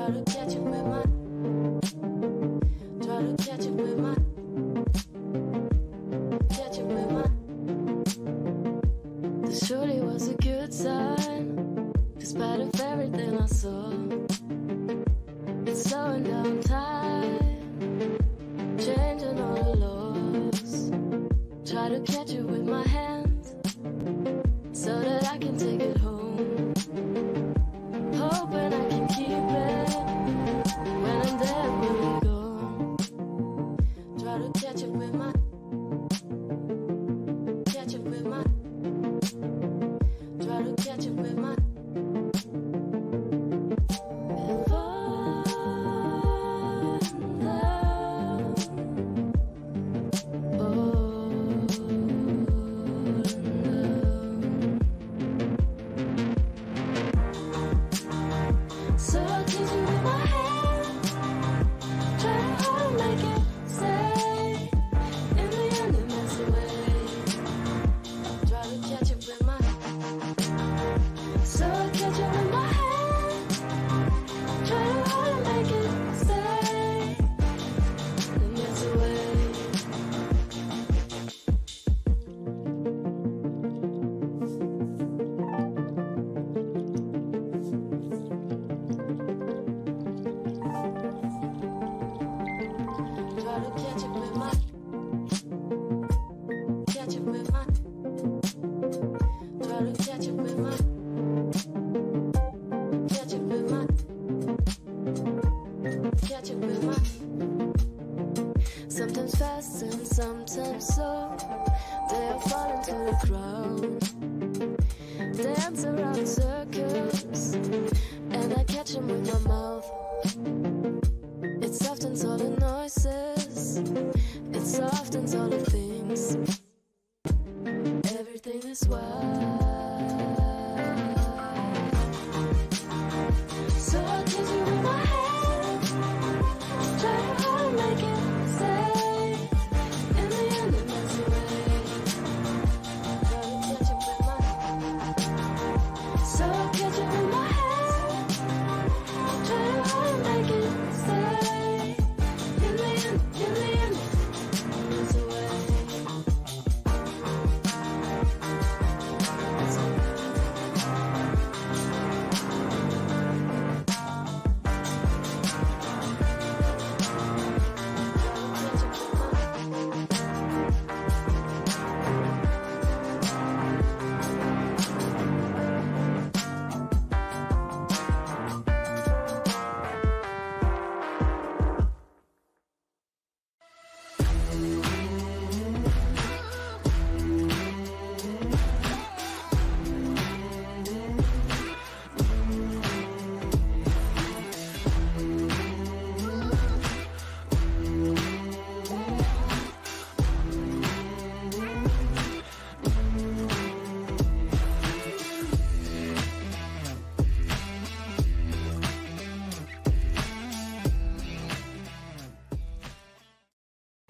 Try to catch it with my, try to catch it with my, catch it with my. The shorty was a good sign, despite of everything I saw. It's slowing down time, changing all the laws. Try to catch it with my hands, so that I can take it home. Hoping I can keep it when I'm there, when I'm gone. Try to catch it with my, catch it with my, try to catch it with my. If I'm down, oh, so I'll tease you with my hand, try to hold and make it stay. In the end, it melts away. Try to catch it with my, so I'll catch it with my hand, try to hold and make it stay. It melts away. Try to catch it with my, catch it with my, try to catch it with my, catch it with my, catch it with my. Sometimes fast and sometimes slow, they all fall into the ground. Dance around circles, and I catch them with my mouth. It softens all the noises, it softens all the things. Everything is wild. So I'll tease you with my hand, try to hold and make it stay. In the end, it melts away. Try to catch it with my, so I'll catch it with my hand, try to hold and make it stay. In the end, it melts away.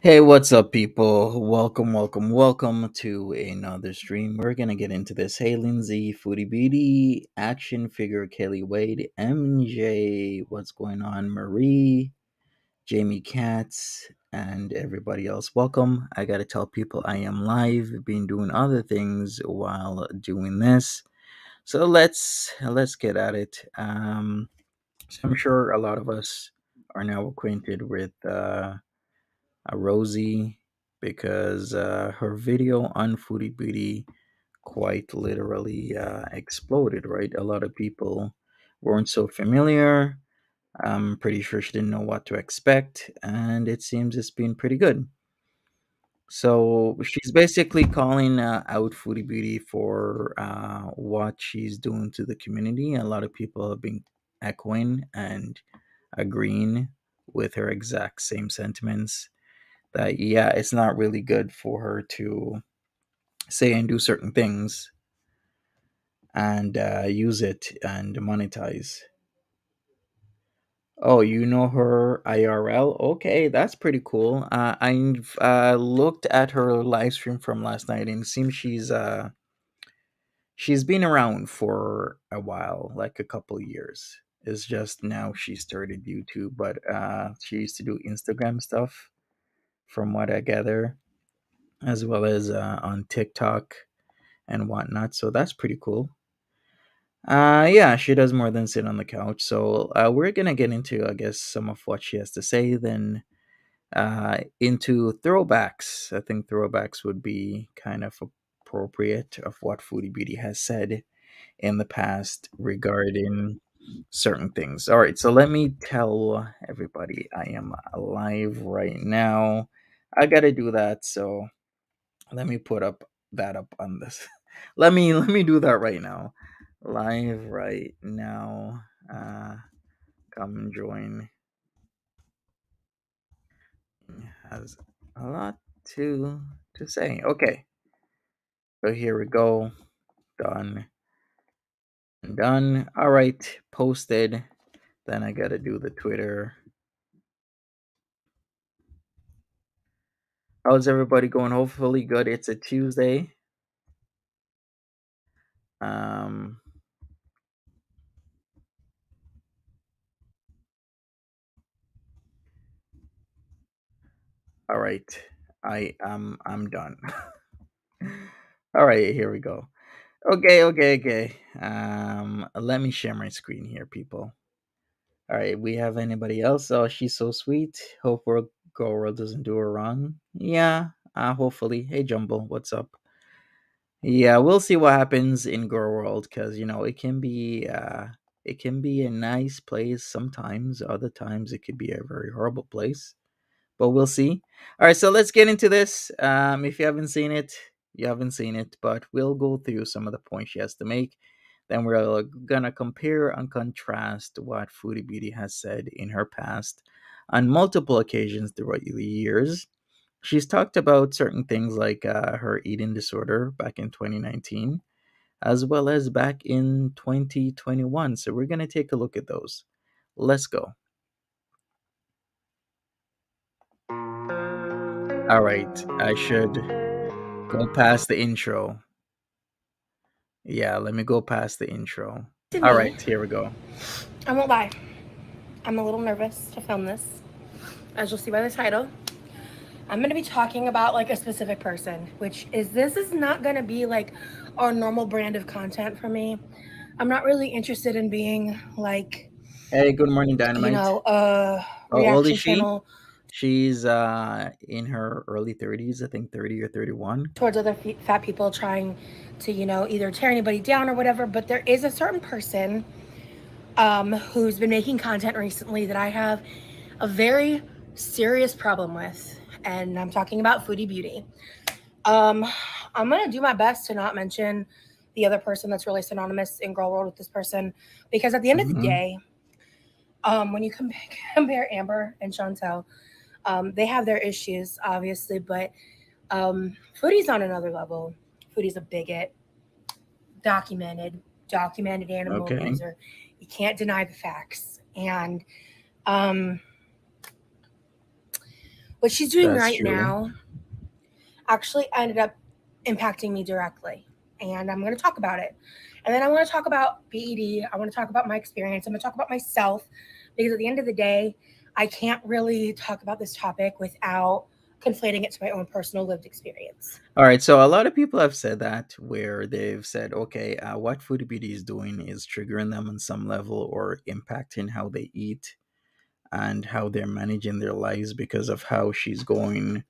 Hey, what's up, people? Welcome to another stream. We're gonna get into this. Hey, Lindsay, Foodie B.E.D, Action Figure, Kelly Wade, MJ, what's going on? Marie, Jamie Katz, and everybody else. Welcome. I gotta tell people I am live, been doing other things while doing this. So let's get at it. So I'm sure a lot of us are now acquainted with Rosie because her video on Foodie Beauty quite literally exploded, right? A lot of people weren't so familiar. I'm pretty sure she didn't know what to expect, and it seems it's been pretty good. So she's basically calling out Foodie Beauty for what she's doing to the community. A lot of people have been echoing and agreeing with her exact same sentiments that yeah, it's not really good for her to say and do certain things and use it and monetize. Oh, you know her IRL? Okay, that's pretty cool. I've looked at her live stream from last night, and it seems she's been around for a while, like a couple years. It's just now she started YouTube, but she used to do Instagram stuff, from what I gather, as well as on TikTok and whatnot. So that's pretty cool. Yeah, she does more than sit on the couch. So we're gonna get into, I guess, some of what she has to say. Then into throwbacks. I think throwbacks would be kind of appropriate of what Foodie Beauty has said in the past regarding certain things. All right, so let me tell everybody I am live right now. I gotta do that, so let me put up that up on this. Let me do that right now. Live right now. Come and join. Has a lot to say. Okay, so here we go. Done and done. All right, posted. Then I gotta do the Twitter. How's everybody going? Hopefully good. It's a Tuesday. Um. All right. I'm done. All right. Here we go. Okay. Let me share my screen here, people. All right. We have anybody else? Oh, she's so sweet. Hope Girl World doesn't do her wrong. Yeah. Hopefully. Hey, Jumble. What's up? Yeah, we'll see what happens in Girl World, because it can be a nice place sometimes. Other times it could be a very horrible place. But we'll see. All right, so let's get into this. If you haven't seen it, you haven't seen it, but we'll go through some of the points she has to make. Then we're gonna compare and contrast what Foodie Beauty has said in her past on multiple occasions throughout the years. She's talked about certain things like her eating disorder back in 2019, as well as back in 2021. So we're gonna take a look at those. Let's go. All right, I should go past the intro. Yeah, let me go past the intro. To All right, me, here we go. I won't lie, I'm a little nervous to film this. As you'll see by the title, I'm going to be talking about like a specific person, which is this is not going to be like our normal brand of content for me. I'm not really interested in being like, Hey, good morning, Dynamite. a How old is reaction she? channel She's in her early 30s, I think 30 or 31. towards other fat people trying to, either tear anybody down or whatever. But there is a certain person who's been making content recently that I have a very serious problem with. And I'm talking about Foodie Beauty. Um, I'm gonna do my best to not mention the other person that's really synonymous in Girl World with this person, because at the end of the Mm-hmm. day, when you compare Amber and Chantel, they have their issues, obviously, but Foodie's on another level. Foodie's a bigot, documented animal Okay, abuser. You can't deny the facts. And um, what she's doing that's right true. now actually ended up impacting me directly. And I'm going to talk about it. And then I want to talk about B.E.D. I want to talk about my experience. I'm going to talk about myself, because at the end of the day, I can't really talk about this topic without conflating it to my own personal lived experience. All right, so a lot of people have said that, where they've said, okay, what Foodie Beauty is doing is triggering them on some level or impacting how they eat and how they're managing their lives because of how she's going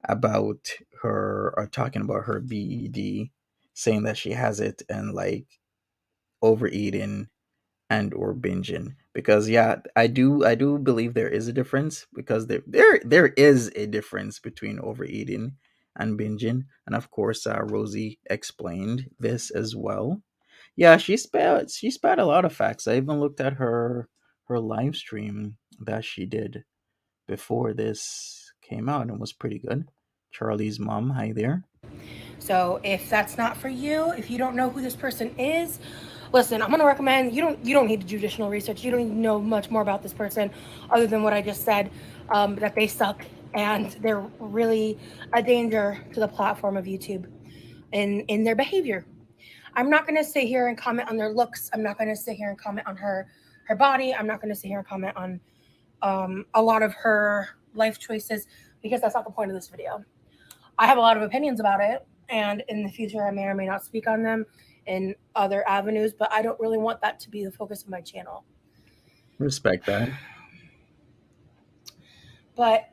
about her, or talking about her BED, saying that she has it, and like overeating and or binging. Because yeah, I do believe there is a difference, because there is a difference between overeating and binging. And of course, Rosie explained this as well. Yeah, she spat a lot of facts. I even looked at her live stream that she did before this came out, and was pretty good. Charlie's mom, hi there. So if that's not for you, if you don't know who this person is, listen, I'm gonna recommend you don't need to do additional research. You don't need to know much more about this person other than what I just said. That they suck and they're really a danger to the platform of YouTube in their behavior. I'm not gonna sit here and comment on their looks. I'm not gonna sit here and comment on her her body. I'm not going to sit here and comment on a lot of her life choices because that's not the point of this video. I have a lot of opinions about it, and in the future, I may or may not speak on them in other avenues, but I don't really want that to be the focus of my channel. Respect that. But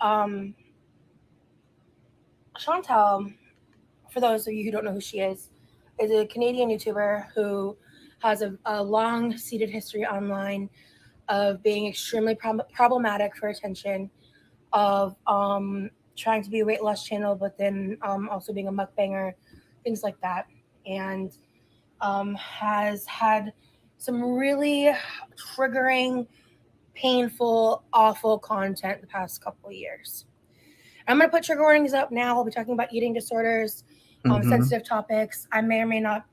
Chantal, for those of you who don't know who she is a Canadian YouTuber who has a long seated history online of being extremely problematic for attention, of trying to be a weight loss channel, but then also being a mukbanger, things like that. And has had some really triggering, painful, awful content the past couple of years. I'm going to put trigger warnings up now. We'll be talking about eating disorders, Hmm. sensitive topics. I may or may not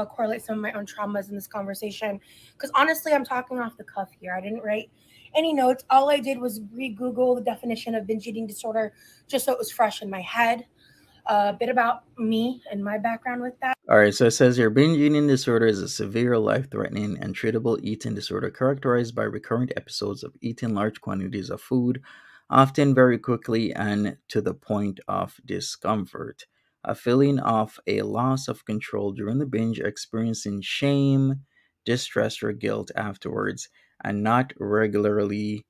correlate some of my own traumas in this conversation because honestly, I'm talking off the cuff here. I didn't write any notes. All I did was re Google the definition of binge eating disorder just so it was fresh in my head. A bit about me and my background with that. All right, so it says here binge eating disorder is a severe, life threatening, and treatable eating disorder characterized by recurrent episodes of eating large quantities of food, often very quickly and to the point of discomfort. A feeling of a loss of control during the binge, experiencing shame, distress, or guilt afterwards, and not regularly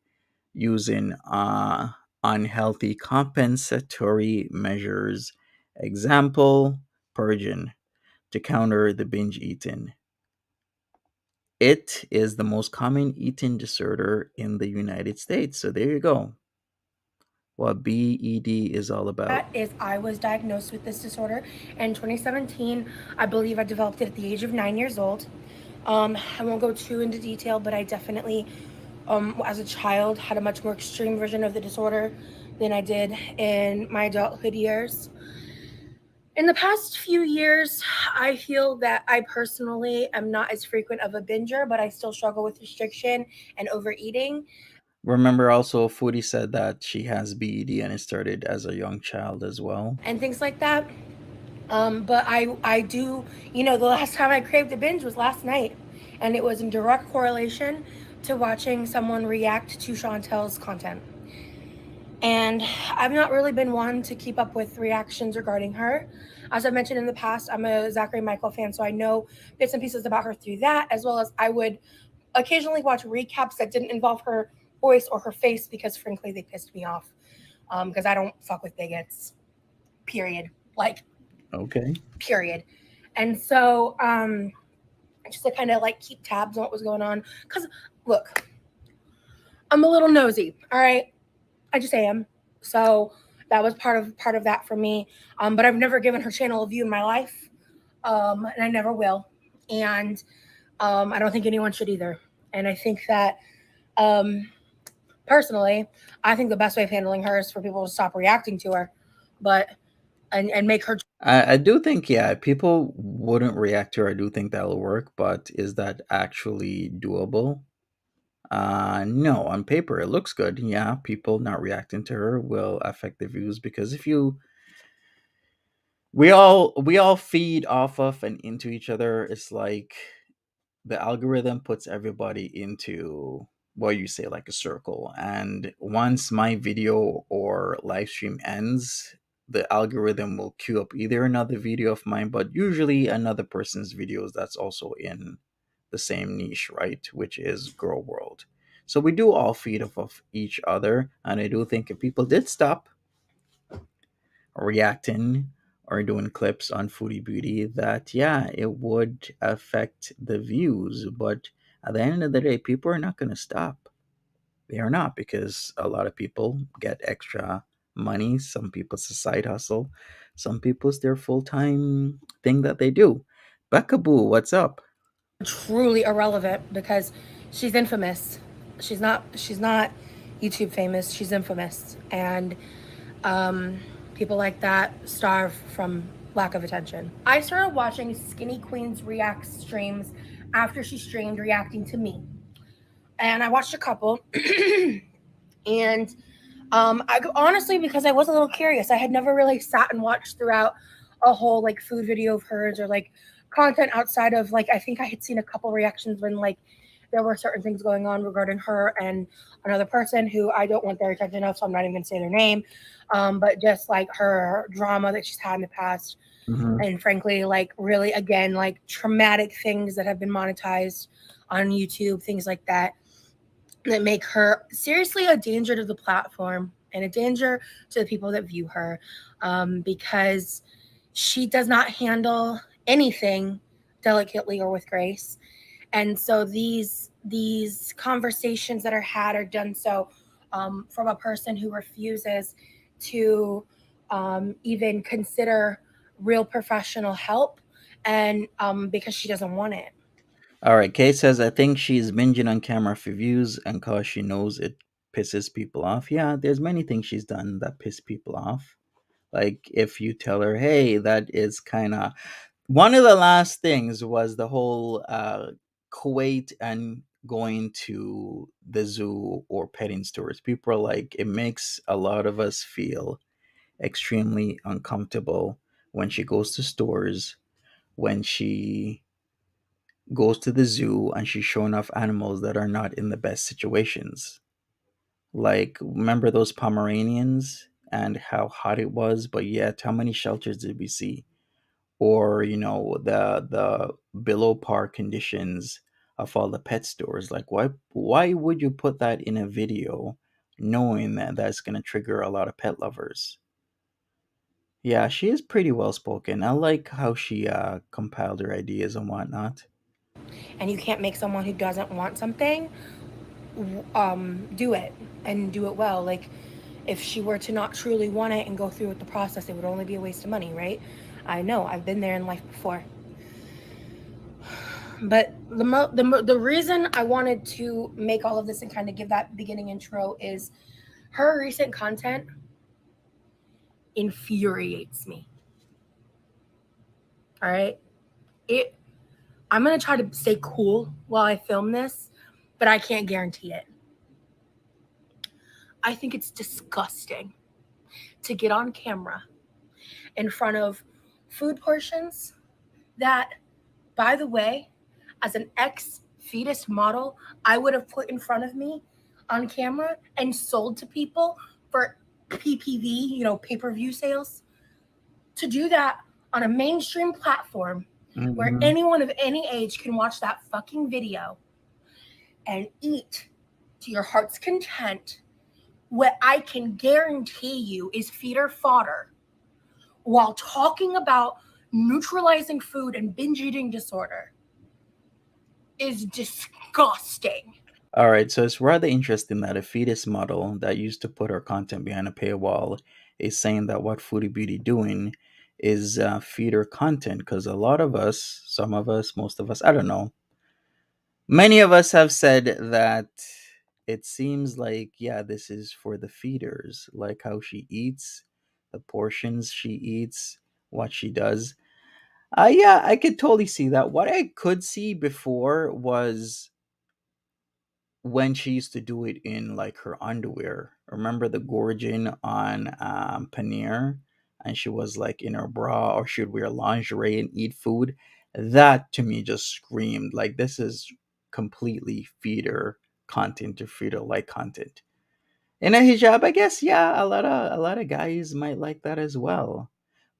using unhealthy compensatory measures. Example, purging to counter the binge eating. It is the most common eating disorder in the United States. So there you go. What BED is all about. That is, I was diagnosed with this disorder in 2017. I believe I developed it at the age of 9 years old. I won't go too into detail, but I definitely, as a child, had a much more extreme version of the disorder than I did in my adulthood years. In the past few years, I feel that I personally am not as frequent of a binger, but I still struggle with restriction and overeating Remember also, Foodie said that she has BED and it started as a young child as well. and things like that. But I do, the last time I craved a binge was last night, and it was in direct correlation to watching someone react to Chantel's content. And I've not really been one to keep up with reactions regarding her. As I mentioned in the past, I'm a Zachary Michael fan, so I know bits and pieces about her through that, as well as I would occasionally watch recaps that didn't involve her voice or her face because, frankly, they pissed me off. Because I don't fuck with bigots, period. Like, Okay. period. And so, just to kind of like keep tabs on what was going on. Because, look, I'm a little nosy, all right? I just am. So that was part of that for me. But I've never given her channel a view in my life, and I never will. And I don't think anyone should either. And I think that um, personally, I think the best way of handling her is for people to stop reacting to her, but and make her I do think, yeah, people wouldn't react to her. I do think that'll work, but is that actually doable? No, on paper it looks good. Yeah, people not reacting to her will affect the views because if you we all feed off of and into each other. It's like the algorithm puts everybody into what you say like a circle, and once my video or live stream ends, the algorithm will queue up either another video of mine, but usually another person's videos that's also in the same niche, right, which is girl world. So we do all feed off of each other, and I do think if people did stop reacting or doing clips on Foodie Beauty, that yeah, it would affect the views. But at the end of the day, people are not going to stop. They are not, because a lot of people get extra money. Some people it's a side hustle. Some people it's their full time thing that they do. Buckaboo, what's up? truly irrelevant because she's infamous. She's not YouTube famous. She's infamous, and um, people like that starve from lack of attention. I started watching Skinny Queen's React streams after she streamed reacting to me, and I watched a couple, and honestly, because I was a little curious, I had never really sat and watched throughout a whole like food video of hers or like content outside of like I think I had seen a couple reactions when like there were certain things going on regarding her and another person who I don't want their attention of, so I'm not even going to say their name. But just like her drama that she's had in the past, Hmm. and frankly, like really, again, like traumatic things that have been monetized on YouTube, things like that, that make her seriously a danger to the platform and a danger to the people that view her, because she does not handle anything delicately or with grace. And so these conversations that are had are done so, from a person who refuses to even consider real professional help, and because she doesn't want it. All right, Kay says, I think she's binging on camera for views and cause she knows it pisses people off. Yeah, there's many things she's done that piss people off. Like if you tell her, hey, that is kind of one of the last things was the whole Kuwait and going to the zoo or petting stores. People are like, it makes a lot of us feel extremely uncomfortable when she goes to stores, when she goes to the zoo and she's showing off animals that are not in the best situations. Like, remember those Pomeranians and how hot it was, but yet how many shelters did we see? Or, the below par conditions of all the pet stores. Like, why would you put that in a video knowing that that's going to trigger a lot of pet lovers? Yeah, she is pretty well spoken. I like how she compiled her ideas and whatnot. And you can't make someone who doesn't want something do it, and do it well. Like, if she were to not truly want it and go through with the process, it would only be a waste of money, right? I know, I've been there in life before. But the reason I wanted to make all of this and kind of give that beginning intro is her recent content infuriates me. All right, it. I'm gonna try to stay cool while I film this, but I can't guarantee it. I think it's disgusting to get on camera in front of food portions that, by the way, as an ex fetus model, I would have put in front of me on camera and sold to people for PPV, pay per view sales. To do that on a mainstream platform where Hmm. anyone of any age can watch that fucking video and eat to your heart's content, what I can guarantee you is feeder fodder, while talking about neutralizing food and binge eating disorder, is disgusting. All right, so it's rather interesting that a fetus model that used to put her content behind a paywall is saying that what Foodie Beauty doing is feeder content, because a lot of us, some of us, most of us, I don't know, many of us have said that it seems like, yeah, this is for the feeders, like how she eats, the portions she eats, what she does. Yeah, I could totally see that. What I could see before was when she used to do it in like her underwear. Remember the gorging on Paneer? And she was like in her bra, or she'd wear lingerie and eat food. That to me just screamed like this is completely feeder content or feeder like content. In a hijab, I guess, yeah, a lot of guys might like that as well.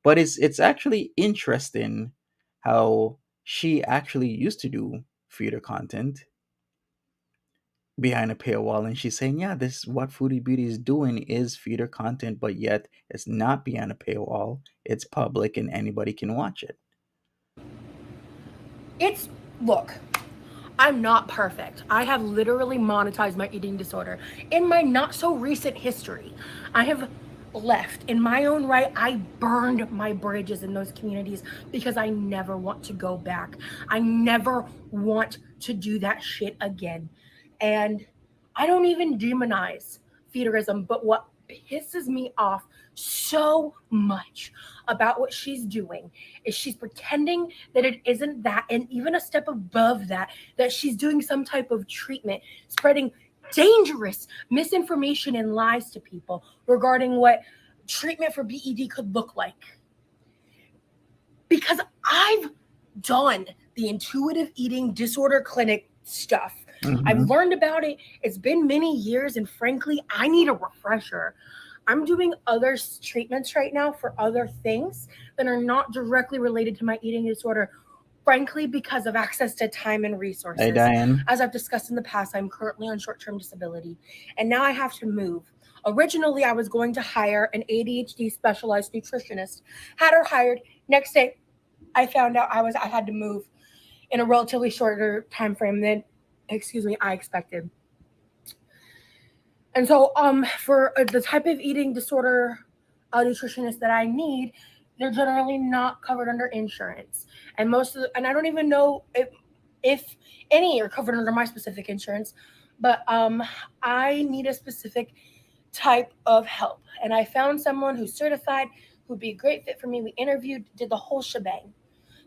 But it's actually interesting how she actually used to do feeder content behind a paywall, and she's saying, yeah, this is what Foodie Beauty is doing is feeder content, but yet it's not behind a paywall, it's public and anybody can watch it. It's, look, I'm not perfect. I have literally monetized my eating disorder in my not so recent history. I have left in my own right. I burned my bridges in those communities because I never want to go back. I never want to do that shit again. And I don't even demonize feederism, but what pisses me off so much about what she's doing is she's pretending that it isn't that, and even a step above that, that she's doing some type of treatment, spreading dangerous misinformation and lies to people regarding what treatment for B.E.D could look like. Because I've done the intuitive eating disorder clinic stuff I've Hmm. learned about it. It's been many years, and frankly, I need a refresher. I'm doing other treatments right now for other things that are not directly related to my eating disorder, frankly, because of access to time and Hey, resources. Diane. As I've discussed in the past, I'm currently on short term disability, and now I have to move. Originally, I was going to hire an ADHD specialized nutritionist, had her hired. Next day, I found out I had to move in a relatively shorter time frame than, excuse me, I expected. And so, for the type of eating disorder nutritionist that I need, they're generally not covered under insurance, and and I don't even know if any are covered under my specific insurance, but I need a specific type of help, and I found someone who's certified who'd be a great fit for me. We interviewed, did the whole shebang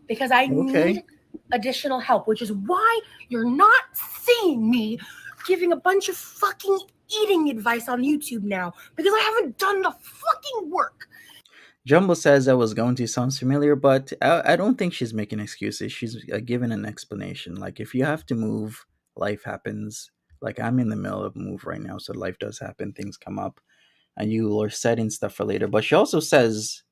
because I Okay. need additional help, which is why you're not seeing me giving a bunch of fucking eating advice on YouTube now because I haven't done the fucking work. Jumbo says I was going to sounds familiar, but I don't think she's making excuses. She's giving an explanation. Like, if you have to move, life happens. Like, I'm in the middle of a move right now, so life does happen. Things come up, and you are setting stuff for later. But she also says,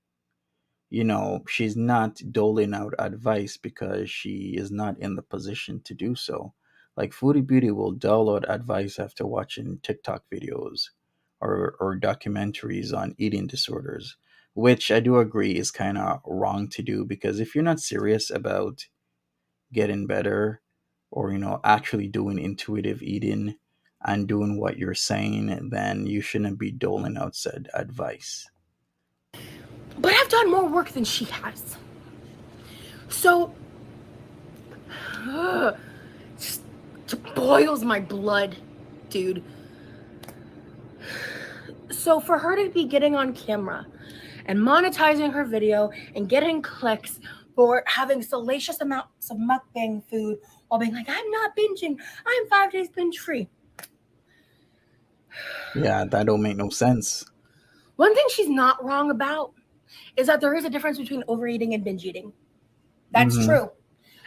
she's not doling out advice because she is not in the position to do so. Like, Foodie Beauty will dole out advice after watching TikTok videos or documentaries on eating disorders, which I do agree is kind of wrong to do, because if you're not serious about getting better, or actually doing intuitive eating and doing what you're saying, then you shouldn't be doling out said advice. But I've done more work than she has. So, just boils my blood, dude. So, for her to be getting on camera and monetizing her video and getting clicks for having salacious amounts of mukbang food while being like, I'm not binging, I'm 5 days binge free. Yeah, that don't make no sense. One thing she's not wrong about is that there is a difference between overeating and binge eating. That's Hmm. true.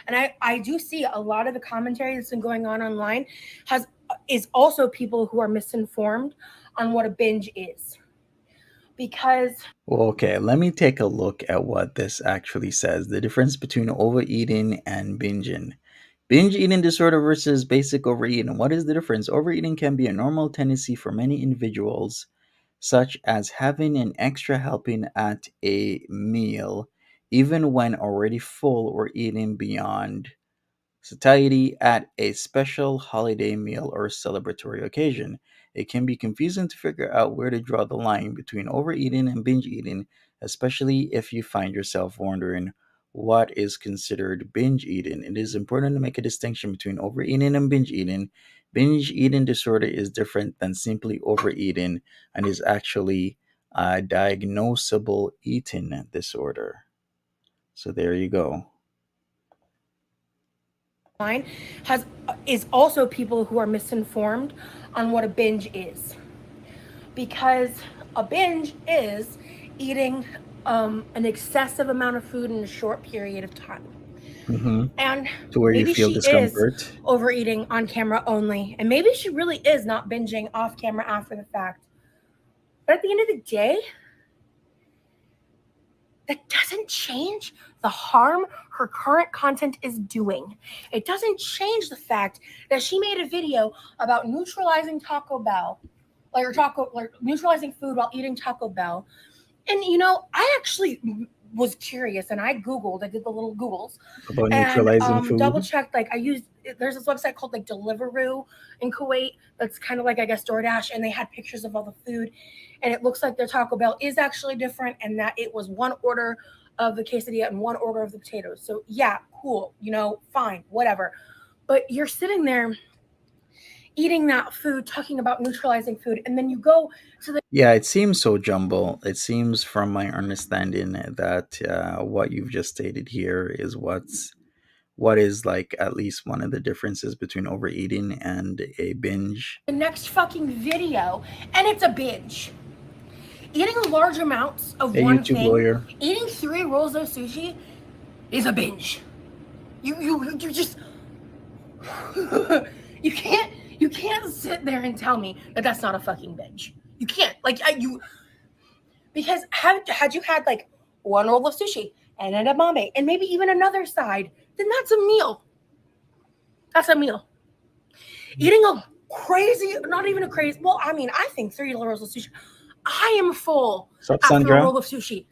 And I do see a lot of the commentary that's been going on online has is also people who are misinformed on what a binge is. Because Well, okay, let me take a look at what this actually says. The difference between overeating and binging. Binge eating disorder versus basic overeating. What is the difference? Overeating can be a normal tendency for many individuals, such as having an extra helping at a meal, even when already full, or eating beyond satiety at a special holiday meal or celebratory occasion. It can be confusing to figure out where to draw the line between overeating and binge eating, especially if you find yourself wondering what is considered binge eating. It is important to make a distinction between overeating and binge eating. Binge eating disorder is different than simply overeating and is actually a diagnosable eating disorder. So there you go. mine has is also people who are misinformed on what a binge is. Because a binge is eating an excessive amount of food in a short period of time. Hmm. And To where you maybe feel she is discomfort. overeating on camera only, and maybe she really is not binging off camera after the fact. But at the end of the day, that doesn't change the harm her current content is doing. It doesn't change the fact that she made a video about neutralizing Taco Bell, like neutralizing food while eating Taco Bell. And I actually was curious and I Googled, I did the little Googles About and neutralizing double food. checked. Like I used, there's this website called like Deliveroo in Kuwait that's kind of like, I guess, DoorDash, and they had pictures of all the food. And it looks like their Taco Bell is actually different and that it was one order of the quesadilla and one order of the potatoes. So, yeah, cool, fine, whatever. But you're sitting there eating that food, talking about neutralizing food, and then you go to the Yeah, it seems so jumble. It seems, from my understanding, that what you've just stated here is what is like at least one of the differences between overeating and a binge. next fucking video, and it's a binge. Eating large amounts of A one YouTube thing, lawyer. eating 3 rolls of sushi, is a binge. You just You can't sit there and tell me that that's not a fucking binge. You can't. Like you because had you had like one roll of sushi and an edamame and maybe even another side, then that's a meal. That's a meal. Eating a crazy, not even a crazy. Well, I mean, I think 3 rolls of sushi. I am full So, after a Sandra, roll of sushi.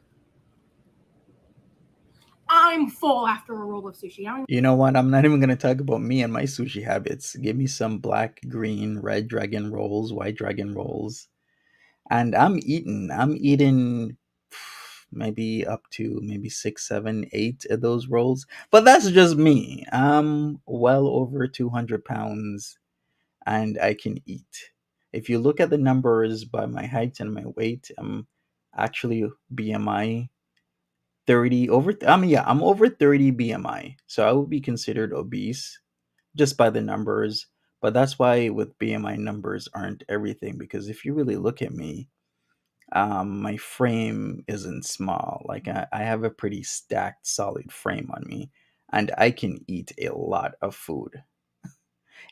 I'm full after a roll of sushi. I don't. you know what? I'm not even gonna talk about me and my sushi habits. Give me some black, green, red dragon rolls, white dragon rolls, and I'm eating. I'm eating maybe up to maybe six, seven, eight of those rolls. But that's just me. I'm well over 200 pounds, and I can eat. If you look at the numbers by my height and my weight, I'm actually BMI 30 over. I mean, yeah, I'm over 30 BMI, so I would be considered obese just by the numbers. But that's why with BMI numbers aren't everything, because if you really look at me, my frame isn't small. Like I have a pretty stacked, solid frame on me, and I can eat a lot of food.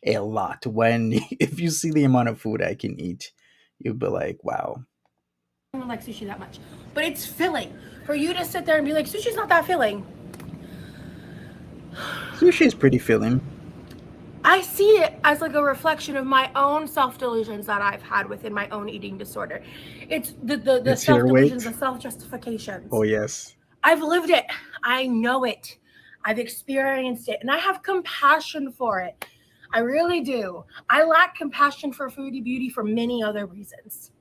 A lot. When if you see the amount of food I can eat, you'll be like, wow. Even like sushi that much, but it's filling. For you to sit there and be like, sushi's not that filling. Sushi is pretty filling. I see it as like a reflection of my own self delusions that I've had within my own eating disorder. It's the It's self your delusions, the weight. self Oh justifications. yes. I've lived it. I know it. I've experienced it, and I have compassion for it. I really do. I lack compassion for foodie beauty for many other reasons.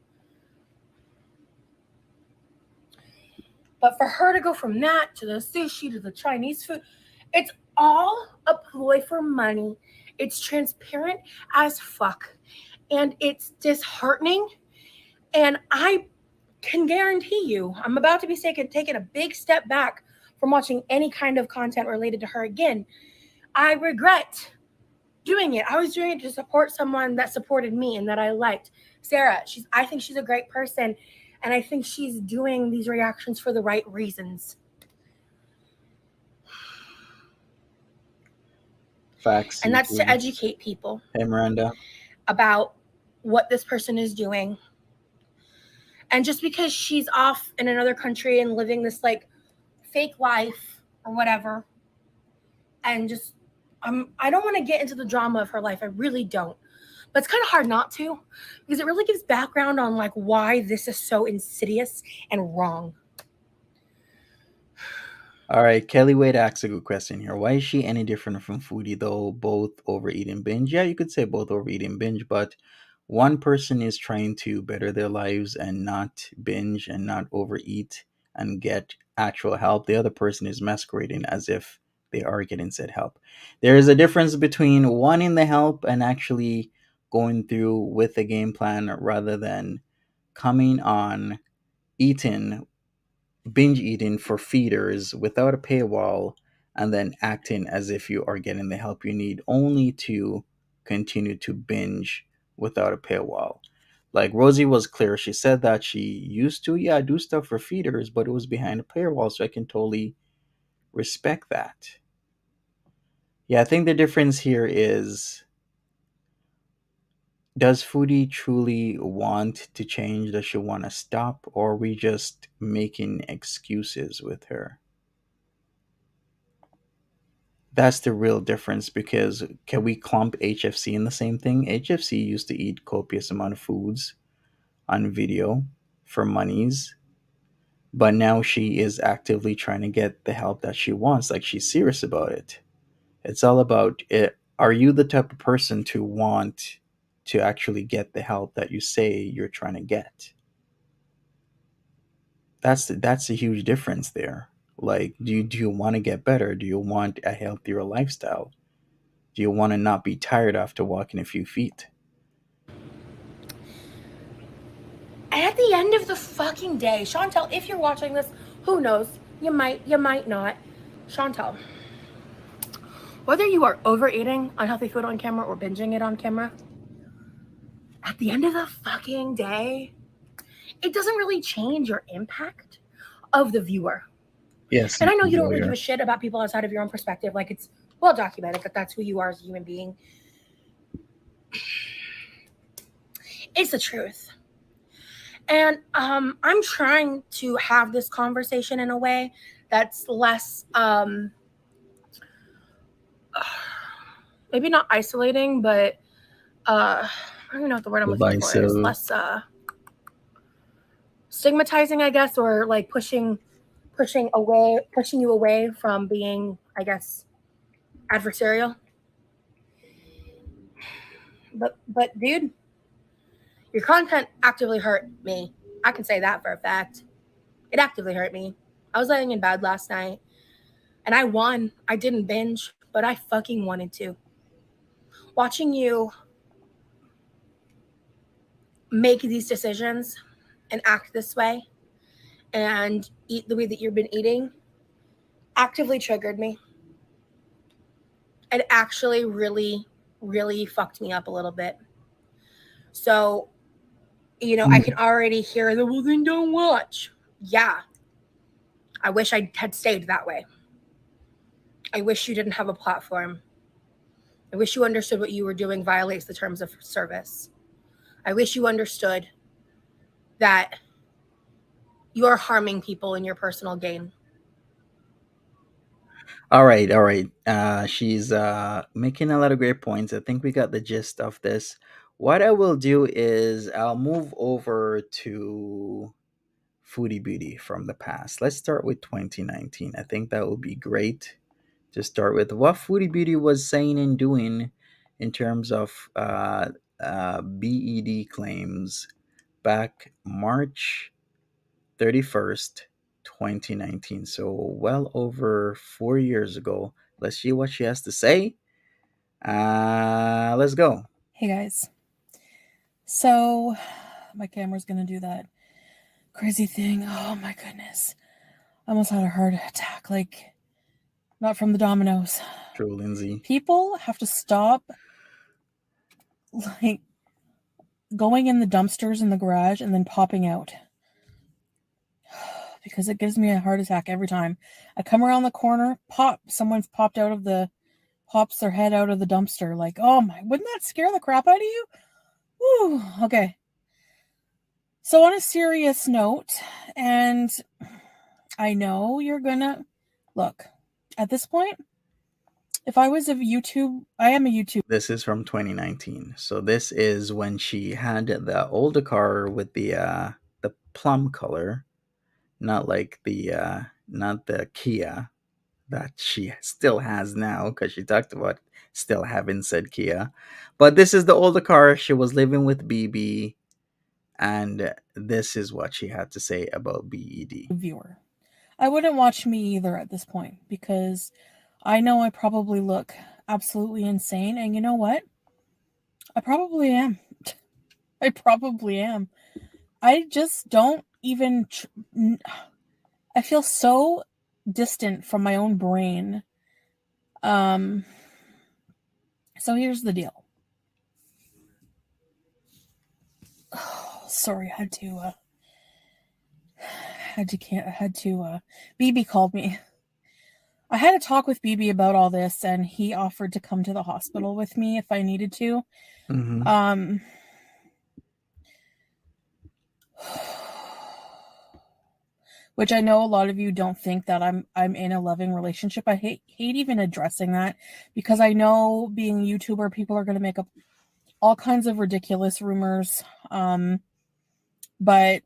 But for her to go from that to the sushi to the Chinese food, it's all a ploy for money. It's transparent as fuck. And it's disheartening. And I can guarantee you, I'm about to be taking a big step back from watching any kind of content related to her again. I regret doing it. I was doing it to support someone that supported me and that I liked. Sarah, I think she's a great person, and I think she's doing these reactions for the right reasons. Facts. And You that's to do. educate people Hey Miranda. about what this person is doing. And just because she's off in another country and living this like fake life or whatever, and just I don't want to get into the drama of her life. I really don't. But it's kind of hard not to, because it really gives background on like why this is so insidious and wrong. All right, Kelly Wade asks a good question here. Why is she any different from Foodie though? Both overeat and binge. Yeah, you could say both overeat and binge, but one person is trying to better their lives and not binge and not overeat and get actual help. The other person is masquerading as if they are getting said help. There is a difference between wanting the help and actually going through with a game plan rather than coming on, eating, binge eating for feeders without a paywall, and then acting as if you are getting the help you need only to continue to binge without a paywall. Like Rosie was clear. She said that she used to, yeah, do stuff for feeders, but it was behind a paywall. So I can totally respect that. Yeah, I think the difference here is, does Foodie truly want to change? Does she want to stop? Or are we just making excuses with her? That's the real difference, because can we clump HFC in the same thing? HFC used to eat copious amount of foods on video for monies, but now she is actively trying to get the help that she wants. Like she's serious about it. It's all about it. Are you the type of person to want to actually get the help that you say you're trying to get? That's a huge difference there. Like, do you want to get better? Do you want a healthier lifestyle? Do you want to not be tired after walking a few feet? And at the end of the fucking day, Chantel, if you're watching this, who knows? You might not. Chantel, whether you are overeating unhealthy food on camera or binging it on camera, at the end of the fucking day, it doesn't really change your impact of the viewer. Yes, And you I know can you be don't really give lawyer. a shit about people outside of your own perspective. Like it's well documented that that's who you are as a human being. It's the truth. And I'm trying to have this conversation in a way that's less, maybe not isolating, but I don't even know what the word I'm looking for is. Divisive. Less stigmatizing, I guess, or like pushing you away from being, I guess, adversarial. But dude, your content actively hurt me. I can say that for a fact. It actively hurt me. I was laying in bed last night and I won. I didn't binge, but I fucking wanted to. Watching you make these decisions and act this way and eat the way that you've been eating actively triggered me. It actually really, really fucked me up a little bit. So, I can already hear the, well, then don't watch. Yeah, I wish I had stayed that way. I wish you didn't have a platform. I wish you understood what you were doing violates the terms of service. I wish you understood that you are harming people in your personal gain. All right, all right. She's making a lot of great points. I think we got the gist of this. What I will do is I'll move over to Foodie Beauty from the past. Let's start with 2019. I think that would be great to start with what Foodie Beauty was saying and doing in terms of BED claims back March 31st, 2019. So, well over 4 years ago. Let's see what she has to say. Let's go. Hey guys. So my camera's gonna do that crazy thing. Oh my goodness. I almost had a heart attack. Like, not from the dominoes. True, Lindsay. People have to stop, like, going in the dumpsters in the garage and then popping out. Because it gives me a heart attack every time. I come around the corner, someone's popped pops their head out of the dumpster. Like, oh my, wouldn't that scare the crap out of you? Woo, okay. So on a serious note, and I know you're gonna look at this point. If I was I am a YouTube. This is from 2019. So this is when she had the older car with the plum color, not like the not the Kia that she still has now, because she talked about still having said Kia. But this is the older car. She was living with BB, and this is what she had to say about BED. Viewer. I wouldn't watch me either at this point because I know I probably look absolutely insane. And you know what? I probably am. I probably am. I just don't even. I feel so distant from my own brain. So here's the deal. Oh, sorry, I had to BB called me. I had a talk with BB about all this, and he offered to come to the hospital with me if I needed to. Mm-hmm. Which I know a lot of you don't think that I'm in a loving relationship. I hate even addressing that because I know being a YouTuber, people are going to make up all kinds of ridiculous rumors. But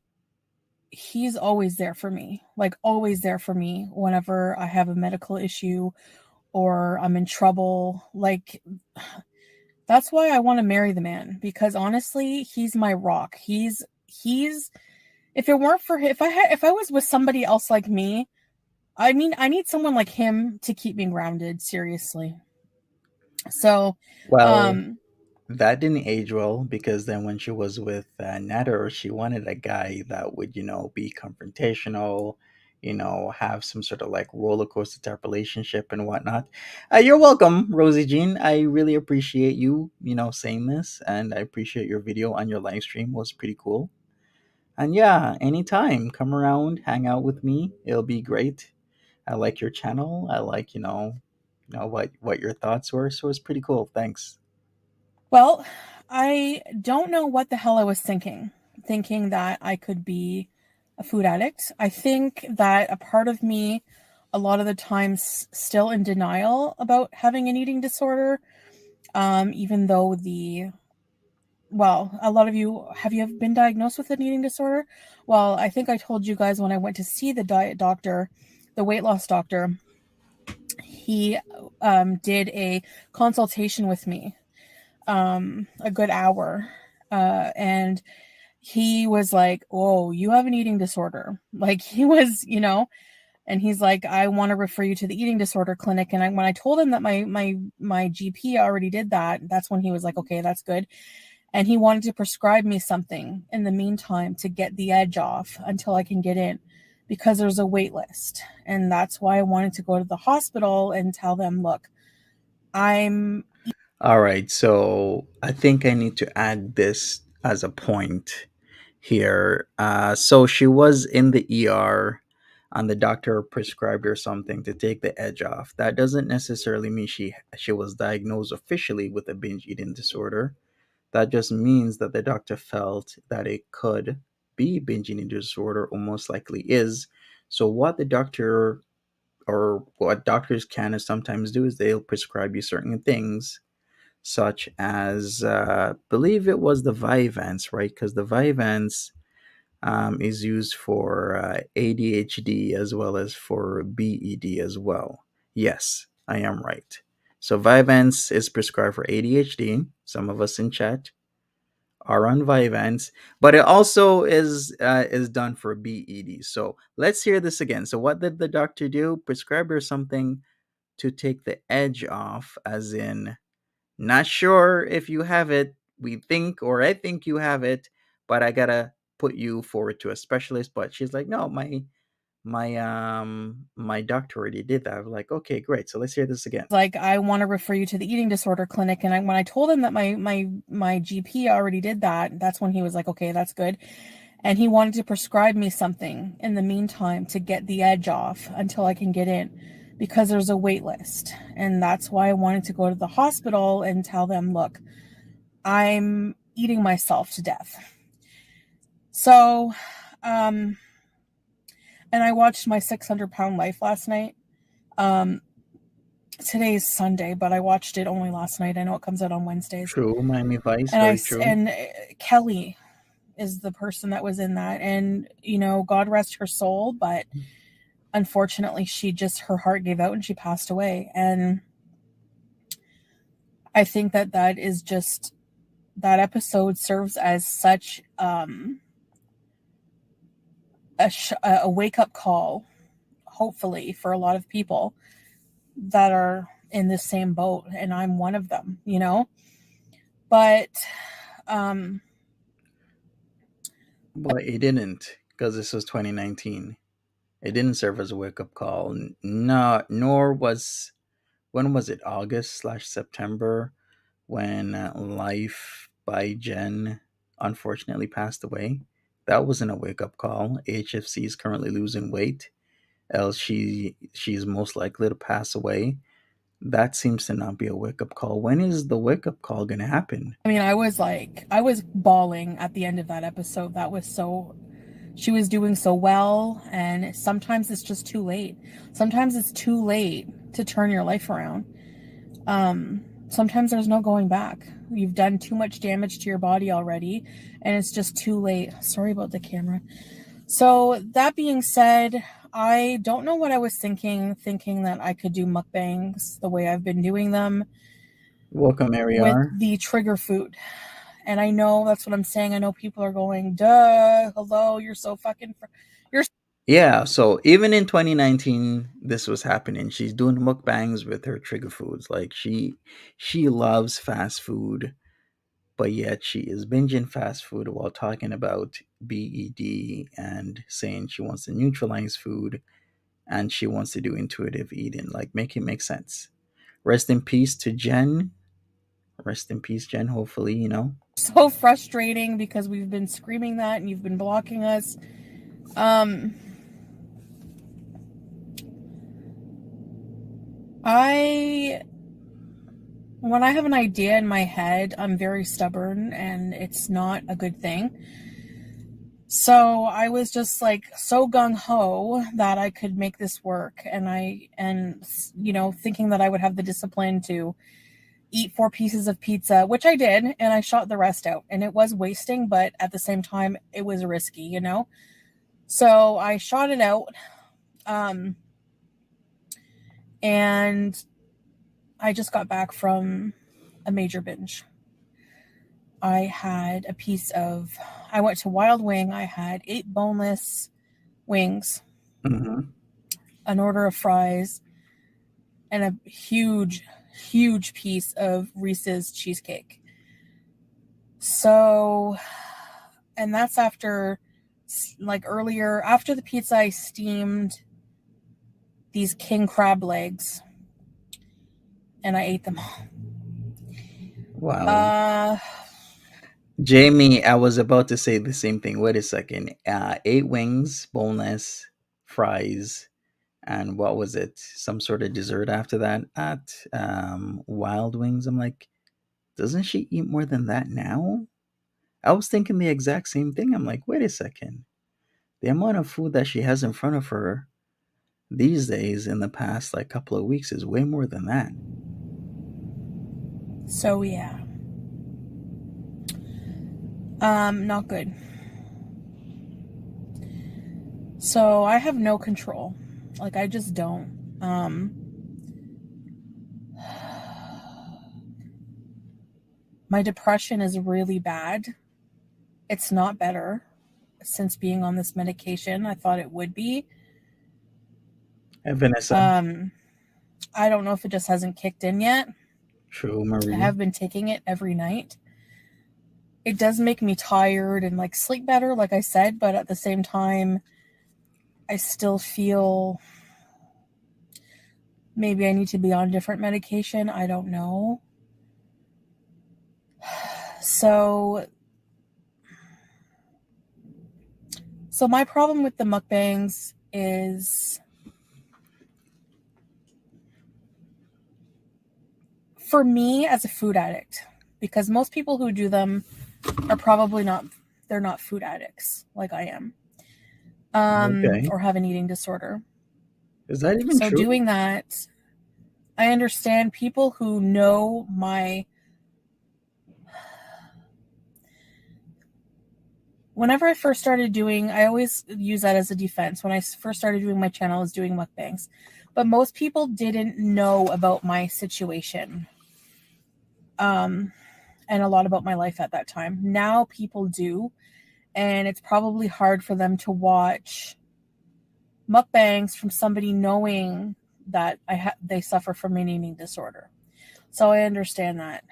he's always there for me, like always there for me whenever I have a medical issue or I'm in trouble. Like, that's why I want to marry the man, because honestly, he's my rock. He's if it weren't for him, if I was with somebody else like me, I mean, I need someone like him to keep me grounded, seriously. So, Well, that didn't age well, because then when she was with Nader, she wanted a guy that would, be confrontational, have some sort of like roller coaster type relationship and whatnot. You're welcome, Rosie Jean. I really appreciate you, saying this, and I appreciate your video on your live stream. It was pretty cool. And yeah, anytime, come around, hang out with me. It'll be great. I like your channel. I like, what your thoughts were. So it's pretty cool. Thanks. Well, I don't know what the hell I was thinking that I could be a food addict. I think that a part of me, a lot of the times, still in denial about having an eating disorder. Even though a lot of you, have you been diagnosed with an eating disorder? Well, I think I told you guys when I went to see the diet doctor, the weight loss doctor, he did a consultation with me, a good hour. And he was like, "Oh, you have an eating disorder." Like he was, and he's like, "I want to refer you to the eating disorder clinic." And when I told him that my GP already did that, that's when he was like, "Okay, that's good." And he wanted to prescribe me something in the meantime to get the edge off until I can get in, because there's a wait list. And that's why I wanted to go to the hospital and tell them, "Look, I'm All right, so I think I need to add this as a point here. So she was in the ER and the doctor prescribed her something to take the edge off. That doesn't necessarily mean she was diagnosed officially with a binge eating disorder. That just means that the doctor felt that it could be binge eating disorder, or most likely is. So what the doctor or what doctors can sometimes do is they'll prescribe you certain things, such as believe it was the Vyvanse, right? Because the Vyvanse is used for ADHD as well as for BED as well. Yes, I am right. So Vyvanse is prescribed for ADHD. Some of us in chat are on Vyvanse, but it also is done for BED. So let's hear this again. So what did the doctor do? Prescribe her something to take the edge off, as in not sure if you have it. We think, or I think you have it, but I gotta put you forward to a specialist. But she's like, no, my doctor already did that. I'm like, okay, great. So let's hear this again. like, I want to refer you to the eating disorder clinic." And when I told him that my GP already did that, that's when he was like, "Okay, that's good." And he wanted to prescribe me something in the meantime to get the edge off until I can get in, because there's a wait list. And that's why I wanted to go to the hospital and tell them, "Look, I'm eating myself to death." So, and I watched my 600-pound life last night. Um, Today's Sunday, but I watched it only last night. I know it comes out on Wednesdays. True, Miami Vice, And very true. Kelly is the person that was in that, and God rest her soul, but unfortunately her heart gave out and she passed away. And I think that is just, that episode serves as such a wake up call, hopefully, for a lot of people that are in the same boat, and I'm one of them. But But it didn't, because this was 2019. It didn't serve as a wake up call. No, nor was, when was it? August slash September, when Life by Jen unfortunately passed away. That wasn't a wake up call. HFC is currently losing weight, else she's most likely to pass away. That seems to not be a wake up call. When is the wake up call gonna happen? I mean, I was bawling at the end of that episode. She was doing so well, and sometimes it's just too late. Sometimes it's too late to turn your life around. Sometimes there's no going back. You've done too much damage to your body already, and it's just too late. Sorry about the camera. So that being said, I don't know what I was thinking that I could do mukbangs the way I've been doing them Welcome, with Ariar. the trigger food. And I know that's what I'm saying. I know people are going, "Duh, hello, you're so fucking you're." Yeah, so even in 2019, this was happening. She's doing mukbangs with her trigger foods. Like she loves fast food, but yet she is binging fast food while talking about BED and saying she wants to neutralize food and she wants to do intuitive eating. Like, make it make sense. Rest in peace to Jen. Rest in peace, Jen. Hopefully, So frustrating because we've been screaming that and you've been blocking us. I when I have an idea in my head, I'm very stubborn and it's not a good thing. So I was just like so gung-ho that I could make this work, and thinking that I would have the discipline to eat 4 pieces of pizza, which I did, and I shot the rest out. And it was wasting, but at the same time it was risky. So I shot it out. And I just got back from a major binge. I went to Wild Wing. I had 8 boneless wings, Mm-hmm. an order of fries, and a huge, huge piece of Reese's cheesecake. So, and that's after, earlier, after the pizza, I steamed these king crab legs and I ate them all. Wow. Jamie, I was about to say the same thing. Wait a second. 8 wings, boneless, fries, and what was it? Some sort of dessert after that at Wild Wings. I'm like, doesn't she eat more than that now? I was thinking the exact same thing. I'm like, wait a second. The amount of food that she has in front of her these days in the past like couple of weeks is way more than that. So yeah. Not good. So I have no control. I just don't. My depression is really bad. It's not better since being on this medication. I thought it would be. Hey, Vanessa. I don't know if it just hasn't kicked in yet. True, Marie. I have been taking it every night. It does make me tired and sleep better, like I said, but at the same time, I still feel maybe I need to be on different medication. I don't know. So my problem with the mukbangs is, for me as a food addict, because most people who do them are probably they're not food addicts like I am, Okay. or have an eating disorder. Is that even So true? doing that, I understand people who know whenever I first started doing, I always use that as a defense. When I first started doing my channel, I was doing mukbangs. But most people didn't know about my situation. And a lot about my life at that time. Now people do. And it's probably hard for them to watch mukbangs from somebody knowing that they suffer from an eating disorder. So I understand that.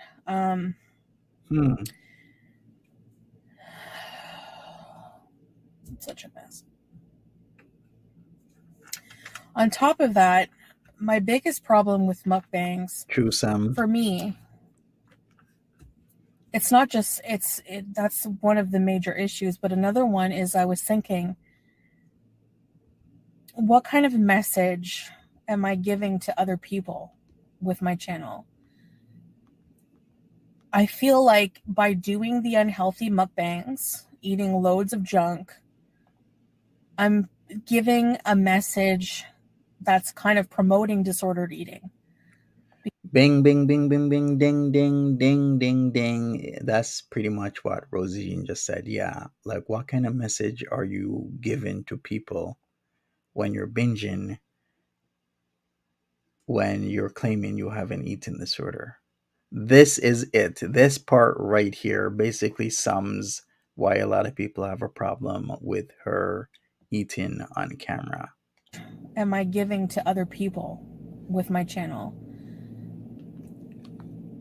It's such a mess. On top of that, my biggest problem with mukbangs, True, Sam. for me, it's not just that's one of the major issues, but another one is, I was thinking, what kind of message am I giving to other people with my channel? I feel like by doing the unhealthy mukbangs, eating loads of junk, I'm giving a message that's kind of promoting disordered eating. Bing, bing, bing, bing, bing, ding, ding, ding, ding, ding. That's pretty much what Rosie just said. Yeah. Like, what kind of message are you giving to people when you're binging, when you're claiming you have an eating disorder? This is it. This part right here basically sums why a lot of people have a problem with her eating on camera. Am I giving to other people with my channel?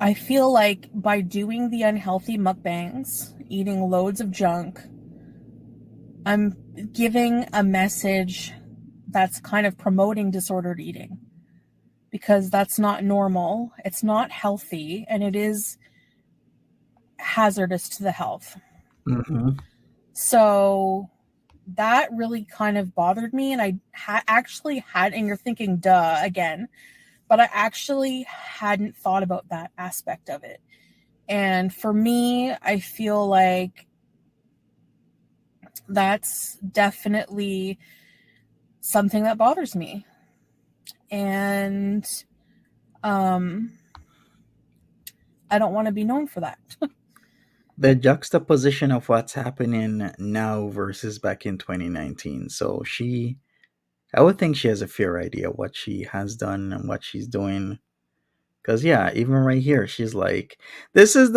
I feel like by doing the unhealthy mukbangs, eating loads of junk, I'm giving a message that's kind of promoting disordered eating, because that's not normal, it's not healthy, and it is hazardous to the health. Mm-hmm. So that really kind of bothered me, and I actually had, and you're thinking, duh, again, But I actually hadn't thought about that aspect of it. And for me, I feel like that's definitely something that bothers me. And I don't want to be known for that. The juxtaposition of what's happening now versus back in 2019. So I would think she has a fair idea what she has done and what she's doing. Because, yeah, even right here, she's like, this is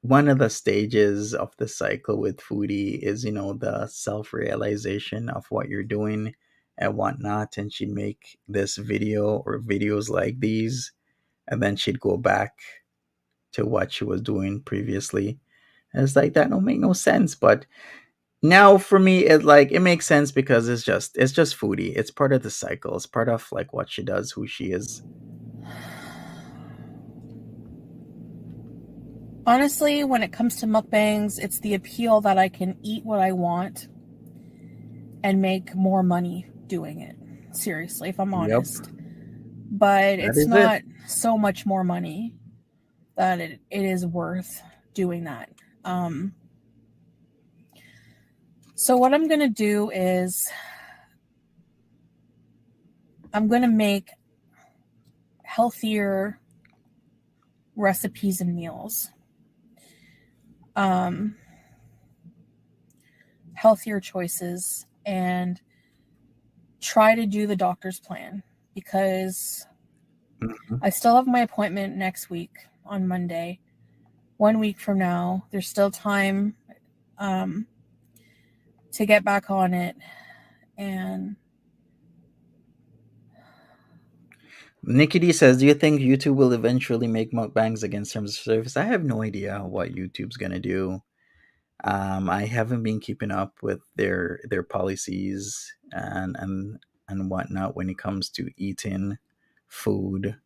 one of the stages of the cycle with Foodie is, the self realization of what you're doing and whatnot. And she'd make this video or videos like these, and then she'd go back to what she was doing previously. And it's like, that don't make no sense. But now for me, it makes sense because it's just Foodie. It's part of the cycle. It's part of like what she does, who she is. Honestly, when it comes to mukbangs, it's the appeal that I can eat what I want and make more money doing it. Seriously, if I'm Yep, honest. But that it's is it. not so much more money that it is worth doing that. So what I'm going to do is I'm going to make healthier recipes and meals. Healthier choices, and try to do the doctor's plan, because Mhm. I still have my appointment next week on Monday. 1 week from now, there's still time to get back on it. And Nikki D says, "Do you think YouTube will eventually make mukbangs against terms of service?" I have no idea what YouTube's gonna do. I haven't been keeping up with their policies and whatnot when it comes to eating food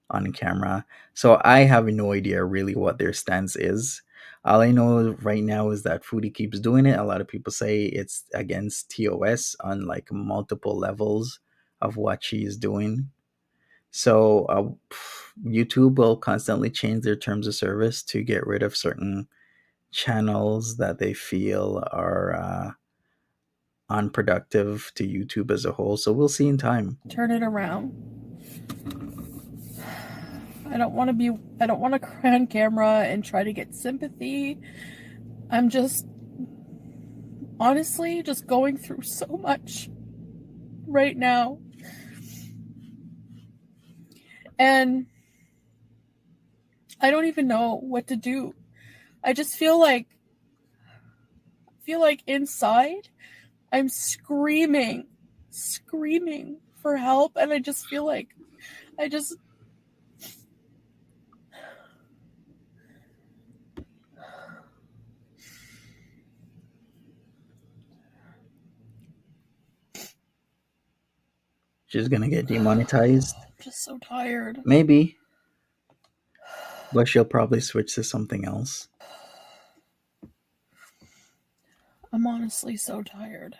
on camera. So I have no idea really what their stance is. All I know right now is that Foodie keeps doing it. A lot of people say it's against TOS on like multiple levels of what she's doing. So YouTube will constantly change their terms of service to get rid of certain channels that they feel are unproductive to YouTube as a whole. So we'll see in time. turn it around. I don't want to cry on camera and try to get sympathy. I'm just honestly just going through so much right now. And I don't even know what to do. I just feel like inside I'm screaming for help, and I just feel like I just She's gonna get demonetized, I'm just so tired. maybe, but she'll probably switch to something else. I'm honestly so tired.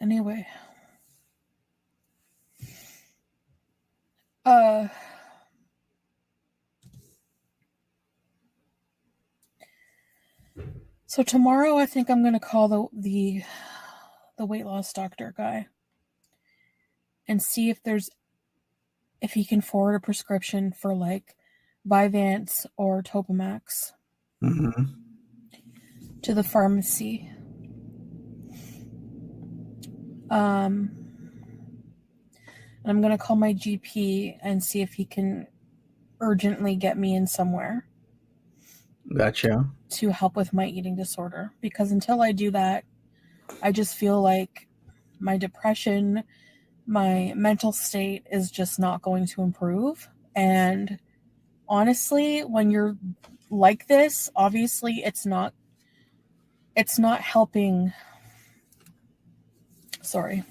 Anyway, so tomorrow I think I'm gonna call the weight loss doctor guy and see if he can forward a prescription for like Vyvanse or Topamax Hmm. to the pharmacy. And I'm gonna call my GP and see if he can urgently get me in somewhere Gotcha. to help with my eating disorder, because until I do that, I just feel like my depression, my mental state is just not going to improve. And honestly, when you're like this, obviously it's not it's not helping. Sorry.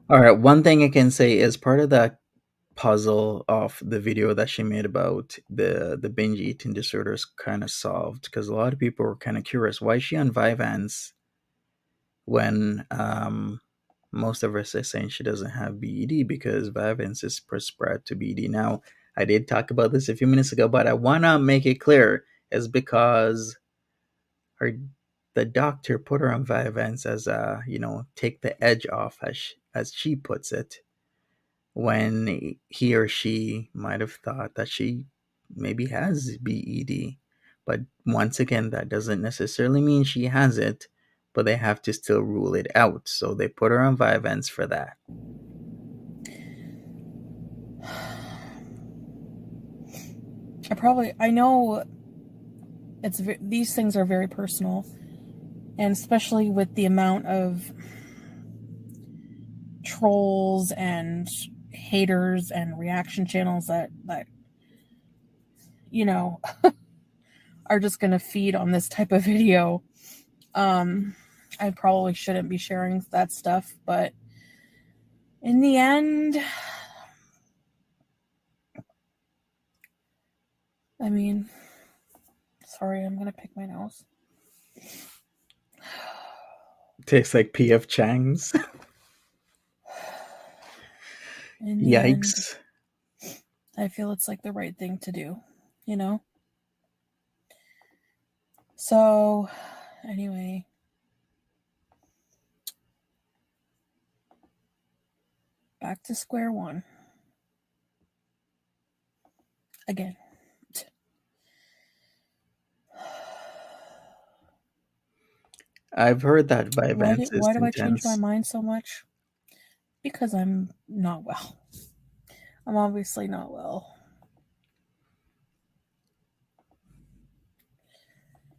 All right, one thing I can say is part of that puzzle of the video that she made about the binge eating disorders kind of solved, because a lot of people were kind of curious why is she on Vyvanse when most of us are saying she doesn't have BED, because Vyvanse is prescribed to BED. Now, I did talk about this a few minutes ago, but I want to make it clear is because her the doctor put her on Vyvanse as a, take the edge off, as she puts it, when he or she might have thought that she maybe has BED. But once again, that doesn't necessarily mean she has it, but they have to still rule it out. So they put her on Vyvanse for that. I know these things are very personal, and especially with the amount of trolls and haters and reaction channels that are just going to feed on this type of video. I probably shouldn't be sharing that stuff, but in the end, I mean, sorry, I'm going to pick my nose. Tastes like P.F. Chang's. In the Yikes. end, I feel it's like the right thing to do, So, anyway. Back to square one. Again. I've heard that Vyvanse is Why do I change my intense. mind so much? Because I'm not well. I'm obviously not well.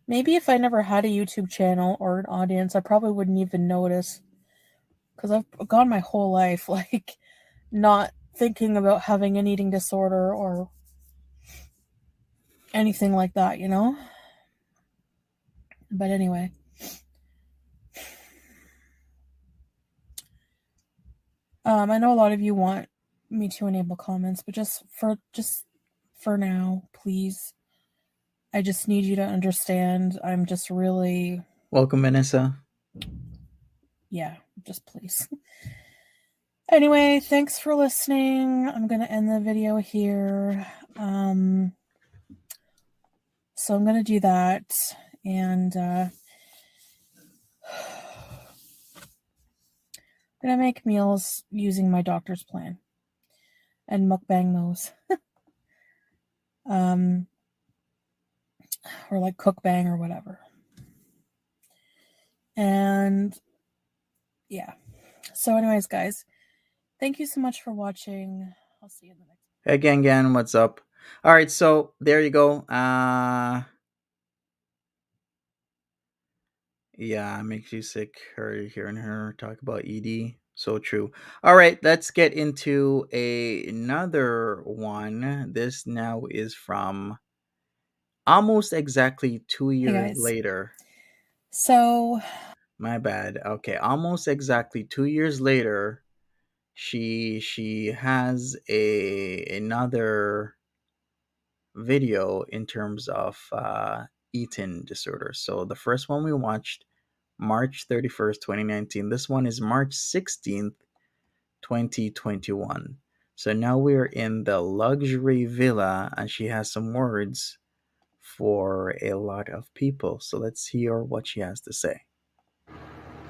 Maybe if I never had a YouTube channel or an audience, I probably wouldn't even notice. Because I've gone my whole life, like, not thinking about having an eating disorder or anything like that, But anyway. I know a lot of you want me to enable comments, but just for now, please. I just need you to understand. I'm just really... Welcome, Vanessa. Yeah, just please. Anyway, thanks for listening. I'm going to end the video here. So I'm going to do that. And I'm going to make meals using my doctor's plan. And mukbang those. Or like cookbang or whatever. And yeah. So anyways, guys, thank you so much for watching. I'll see you in the next. Hey, gang, what's up? All right, so there you go. Yeah, it makes you sick hearing her talk about ED. So true. All right, let's get into another one. This now is from almost exactly 2 years Hey guys. later. So My bad. Okay, almost exactly 2 years later, she has another video in terms of eating disorders. So the first one we watched March 31st, 2019. This one is March 16th, 2021. So now we're in the luxury villa, and she has some words for a lot of people. So let's hear what she has to say.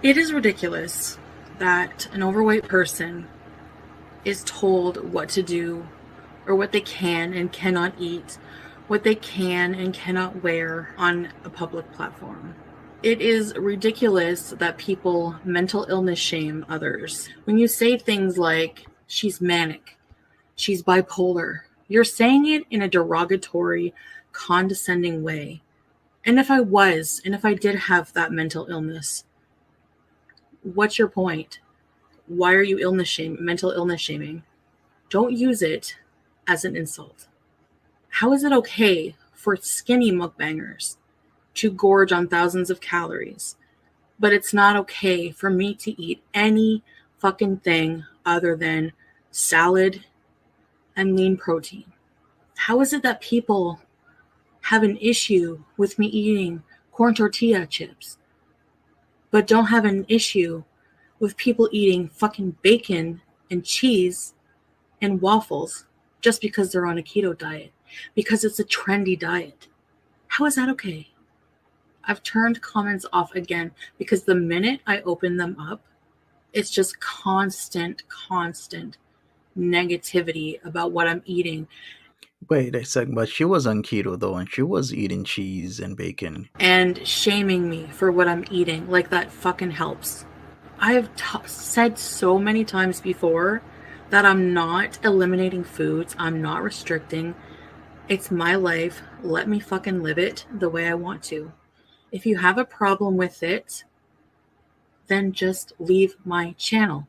It is ridiculous that an overweight person is told what to do or what they can and cannot eat, what they can and cannot wear on a public platform. It is ridiculous that people mental illness shame others. When you say things like, she's manic, she's bipolar, you're saying it in a derogatory, condescending way. And if I did have that mental illness, what's your point? Why are you mental illness shaming? Don't use it as an insult. How is it okay for skinny mukbangers to gorge on thousands of calories. But it's not okay for me to eat any fucking thing other than salad and lean protein. How is it that people have an issue with me eating corn tortilla chips, but don't have an issue with people eating fucking bacon and cheese and waffles just because they're on a keto diet, because it's a trendy diet? How is that okay? I've turned comments off again because the minute I open them up, it's just constant negativity about what I'm eating Wait a second, but she was on keto though, and she was eating cheese and bacon. and shaming me for what I'm eating. Like that fucking helps. I have said so many times before that I'm not eliminating foods, I'm not restricting. It's my life. Let me fucking live it the way I want to. If you have a problem with it, then just leave my channel.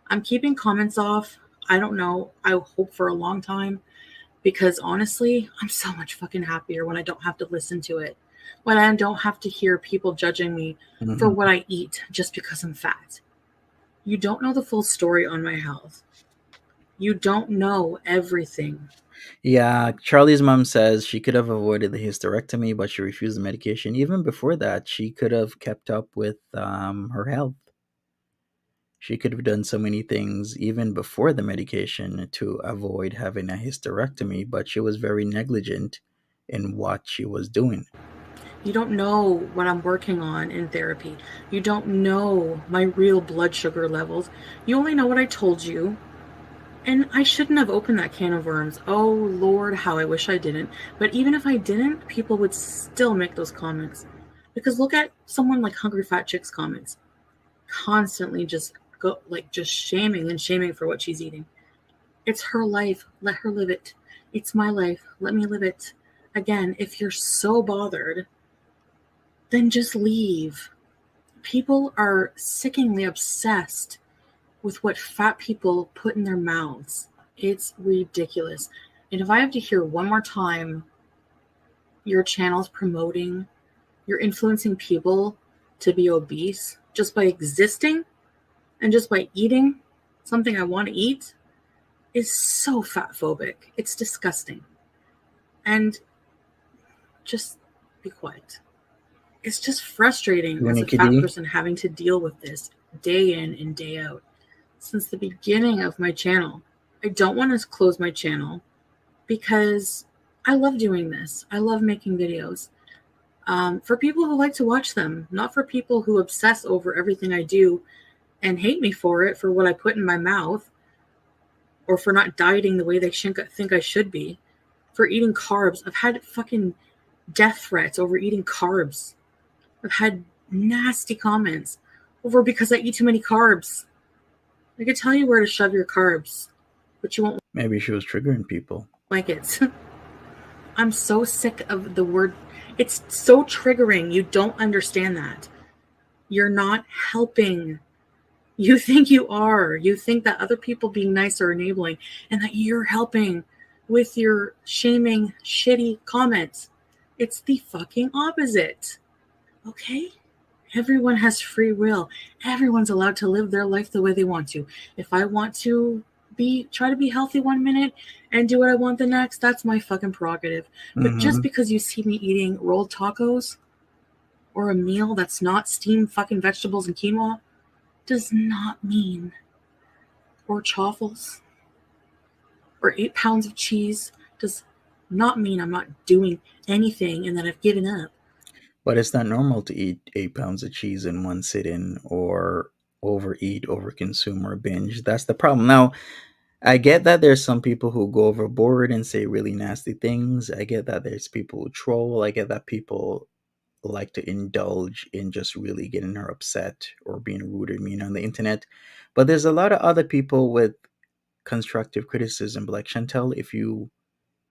I'm keeping comments off. I don't know. I hope for a long time because honestly, I'm so much fucking happier when I don't have to listen to it. When I don't have to hear people judging me for Mhm. what I eat just because I'm fat. You don't know the full story on my health. You don't know everything. Yeah, Charlie's mom says she could have avoided the hysterectomy, but she refused the medication. Even before that, she could have kept up with her health. She could have done so many things even before the medication to avoid having a hysterectomy, but she was very negligent in what she was doing. You don't know what I'm working on in therapy. You don't know my real blood sugar levels. You only know what I told you. And I shouldn't have opened that can of worms. Oh, Lord, how I wish I didn't. But even if I didn't, people would still make those comments. Because look at someone like Hungry Fat Chick's comments. Constantly just shaming and shaming for what she's eating. It's her life. Let her live it. It's my life. Let me live it. Again, if you're so bothered, then just leave. People are sickeningly obsessed with what fat people put in their mouths. It's ridiculous. And if I have to hear one more time your channel's promoting, you're influencing people to be obese just by existing and just by eating something I want to eat, is so fat phobic. It's disgusting. And just be quiet. It's just frustrating as a Unique fat D. person having to deal with this day in and day out since the beginning of my channel. I don't want to close my channel because I love doing this. I love making videos for people who like to watch them, not for people who obsess over everything I do and hate me for it, for what I put in my mouth, or for not dieting the way they think I should be, for eating carbs. I've had fucking death threats over eating carbs. I've had nasty comments over because I eat too many carbs. I could tell you where to shove your carbs, but you won't Maybe she was triggering people. like it. I'm so sick of the word. It's so triggering. You don't understand that. You're not helping. You think you are. You think that other people being nice are enabling and that you're helping with your shaming, shitty comments. It's the fucking opposite. Okay? Everyone has free will. Everyone's allowed to live their life the way they want to. If I want to try to be healthy one minute and do what I want the next, that's my fucking prerogative. But just Hmm. because you see me eating rolled tacos or a meal that's not steamed fucking vegetables and quinoa does not mean, or chaffles or 8 pounds of cheese does not mean I'm not doing anything and that I've given up. But it's not normal to eat 8 pounds of cheese in one sitting or overeat, overconsume, or binge. That's the problem. Now, I get that there's some people who go overboard and say really nasty things. I get that there's people who troll. I get that people like to indulge in just really getting her upset or being rude or mean on the internet. But there's a lot of other people with constructive criticism, like Chantel, if you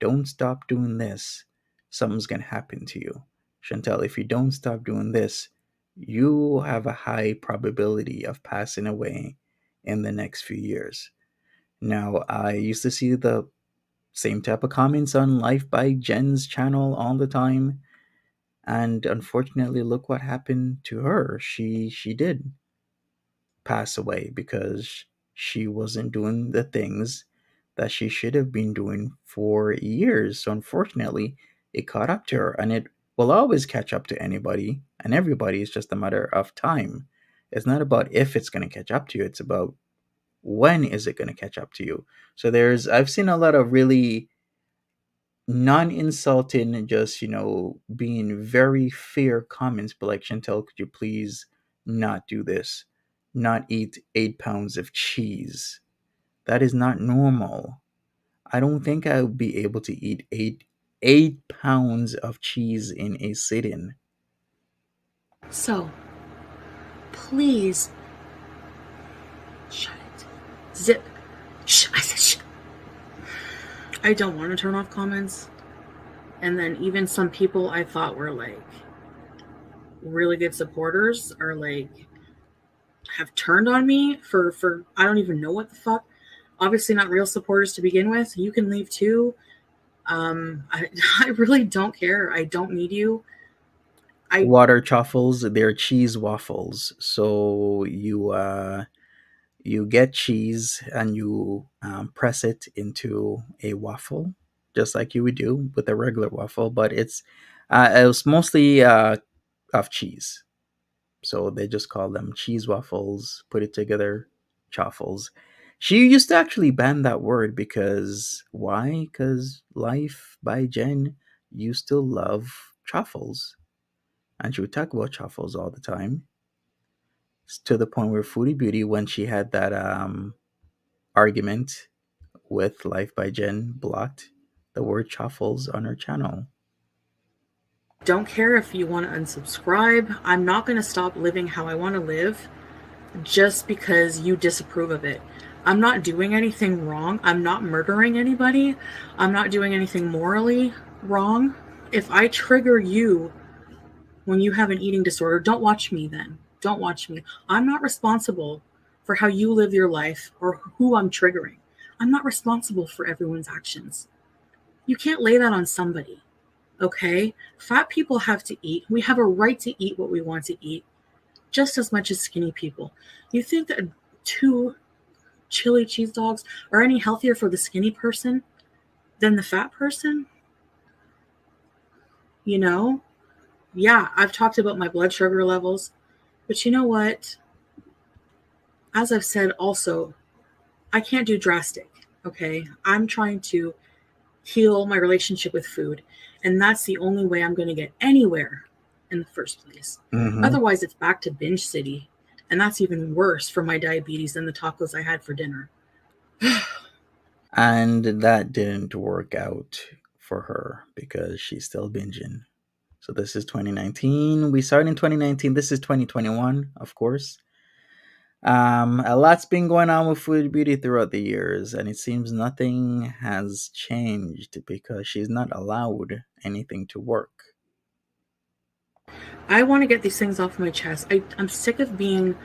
don't stop doing this, something's going to happen to you. Chantel, if you don't stop doing this, you have a high probability of passing away in the next few years. Now, I used to see the same type of comments on Life by Jen's channel all the time. And unfortunately, look what happened to her. She did pass away because she wasn't doing the things that she should have been doing for years. So unfortunately, it caught up to her, and it will always catch up to anybody and everybody. It's just a matter of time. It's not about if it's going to catch up to you, it's about when is it going to catch up to you. So I've seen a lot of really non-insulting, just being very fair comments, but like, Chantel, could you please not do this, not eat 8 pounds of cheese? That is not normal. I don't think I would be able to eat eight pounds of cheese in a sitting. So, please, shut it. Zip. Shh, I said shh. I don't want to turn off comments. And then even some people I thought were like really good supporters are like have turned on me for I don't even know what the fuck. Obviously not real supporters to begin with. You can leave too. I really don't care. I don't need you. Water truffles, they're cheese waffles. So you get cheese and you press it into a waffle, just like you would do with a regular waffle, but it's mostly of cheese. So they just call them cheese waffles, put it together, chaffles. She used to actually ban that word because why? Because Life by Jen used to love truffles, and she would talk about truffles all the time, to the point where Foodie Beauty, when she had that argument with Life by Jen, blocked the word truffles on her channel. Don't care if you want to unsubscribe. I'm not going to stop living how I want to live just because you disapprove of it. I'm not doing anything wrong. I'm not murdering anybody. I'm not doing anything morally wrong. If I trigger you when you have an eating disorder, don't watch me then. Don't watch me. I'm not responsible for how you live your life or who I'm triggering. I'm not responsible for everyone's actions. You can't lay that on somebody. Okay? Fat people have to eat. We have a right to eat what we want to eat just as much as skinny people. You think that 2 chili cheese dogs are any healthier for the skinny person than the fat person? You know? Yeah, I've talked about my blood sugar levels, but you know what? As I've said also, I can't do drastic, okay? I'm trying to heal my relationship with food, and that's the only way I'm going to get anywhere in the first place. Mm-hmm. Otherwise, it's back to binge city, and that's even worse for my diabetes than the tacos I had for dinner. And that didn't work out for her because she's still binging. So this is 2019. We started in 2019. This is 2021, of course. A lot's been going on with Food Beauty throughout the years, and it seems nothing has changed because she's not allowed anything to work. I want to get these things off my chest. I'm sick of being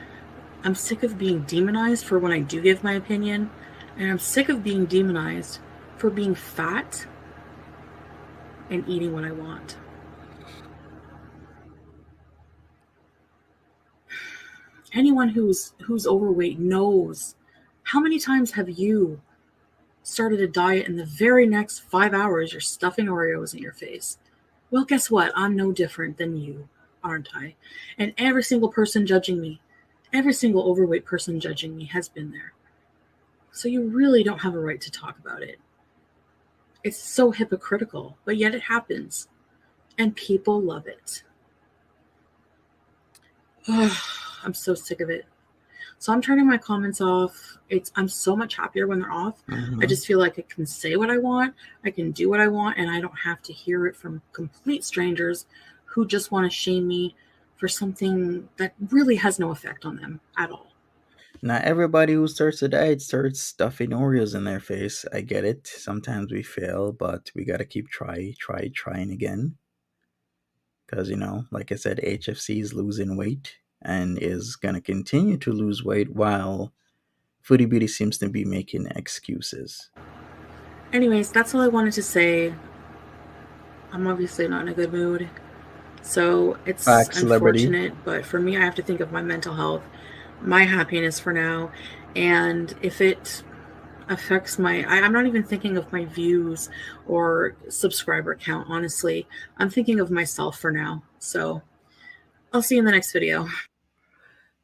demonized for when I do give my opinion, and I'm sick of being demonized for being fat and eating what I want. Anyone who's overweight knows. How many times have you started a diet and the very next 5 hours you're stuffing Oreos in your face? Well, guess what? I'm no different than you, aren't I? And every single person judging me, every single overweight person judging me has been there. So you really don't have a right to talk about it. It's so hypocritical, but yet it happens. And people love it. I'm so sick of it. So I'm turning my comments off. I'm so much happier when they're off. Mm-hmm. I just feel like I can say what I want, I can do what I want, and I don't have to hear it from complete strangers who just want to shame me for something that really has no effect on them at all. Not everybody who starts a diet starts stuffing Oreos in their face. I get it. Sometimes we fail, but we gotta keep trying again. Because, like I said, HFC is losing weight and is gonna continue to lose weight while Foodie Beauty seems to be making excuses. Anyways, that's all I wanted to say. I'm obviously not in a good mood. So it's Facts, celebrity. unfortunate, but for me, I have to think of my mental health, my happiness for now. And if it affects I'm not even thinking of my views or subscriber count, honestly. I'm thinking of myself for now. So I'll see you in the next video.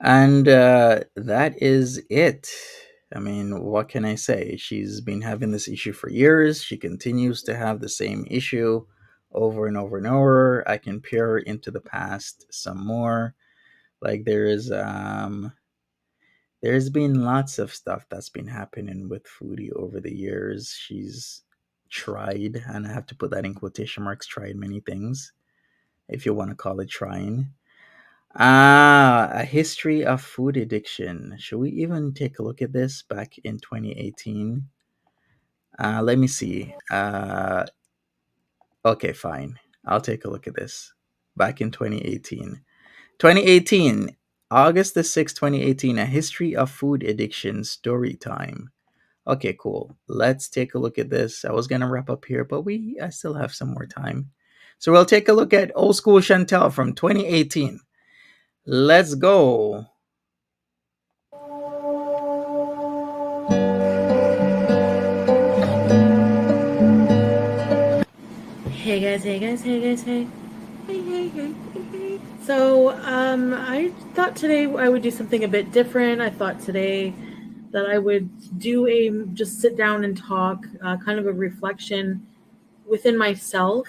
And that is it. I mean, what can I say? She's been having this issue for years. She continues to have the same issue over and over and over. I can peer into the past some more. Like there's been lots of stuff that's been happening with Foodie over the years. She's tried, and I have to put that in quotation marks, tried many things, if you want to call it trying. A history of food addiction. Should we even take a look at this back in 2018? Let me see. Okay, fine. I'll take a look at this. Back in 2018. 2018, August the 6th, 2018, a history of food addiction story time. Okay, cool. Let's take a look at this. I was gonna wrap up here, but I still have some more time. So we'll take a look at old school Chantel from 2018. Let's go. Hey guys, hey guys, hey guys, hey. Hey, hey, hey, hey, hey. So, I thought today I would do something a bit different. I thought today that I would just sit down and talk, kind of a reflection within myself.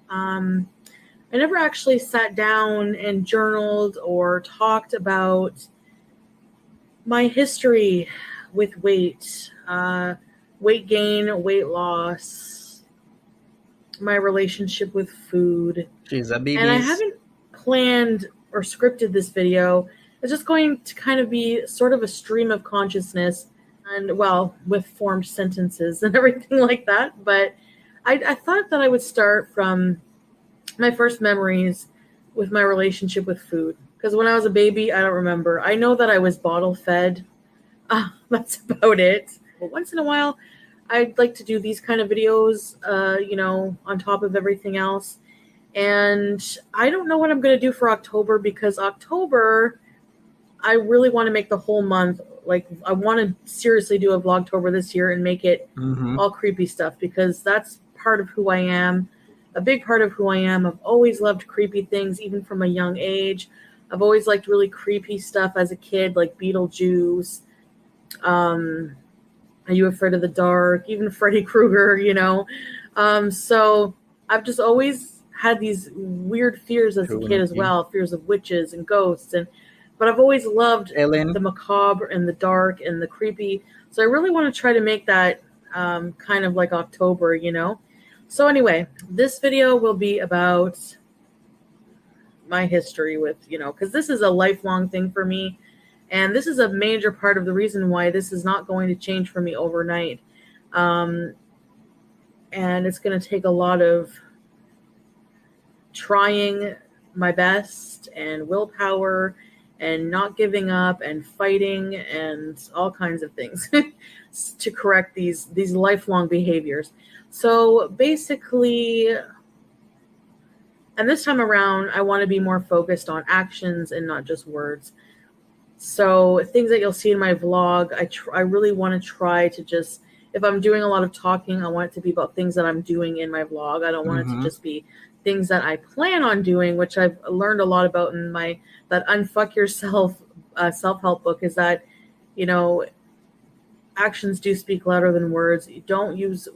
I never actually sat down and journaled or talked about my history with weight gain, weight loss, my relationship with food. She's a And I BB's. haven't planned or scripted this video. It's just going to kind of be sort of a stream of consciousness and, well, with formed sentences and everything like that. But I thought that I would start from my first memories with my relationship with food. Because when I was a baby, I don't remember. I know that I was bottle fed. That's about it. But once in a while, I'd like to do these kind of videos, on top of everything else. And I don't know what I'm going to do for October, because October, I really want to make the whole month. Like, I want to seriously do a Vlogtober this year and make it Mm-hmm. all creepy stuff, because that's part of who I am. A big part of who I am. I've always loved creepy things, even from a young age. I've always liked really creepy stuff as a kid, like Beetlejuice. Are You Afraid of the Dark? Even Freddy Krueger. So I've just always had these weird fears as a True, kid as Nikki. well, fears of witches and ghosts, but I've always loved the Ellen. macabre and the dark and the creepy. So I really want to try to make that kind of like October. So anyway, this video will be about my history with, because this is a lifelong thing for me. And this is a major part of the reason why this is not going to change for me overnight. And it's going to take a lot of trying my best and willpower and not giving up and fighting and all kinds of things to correct these lifelong behaviors. So basically, and this time around, I want to be more focused on actions and not just words. So things that you'll see in my vlog, I really want to try to just, if I'm doing a lot of talking, I want it to be about things that I'm doing in my vlog. I don't want it to Mm-hmm. just be things that I plan on doing, which I've learned a lot about in that Unfuck Yourself self-help book, is that, actions do speak louder than words. You don't use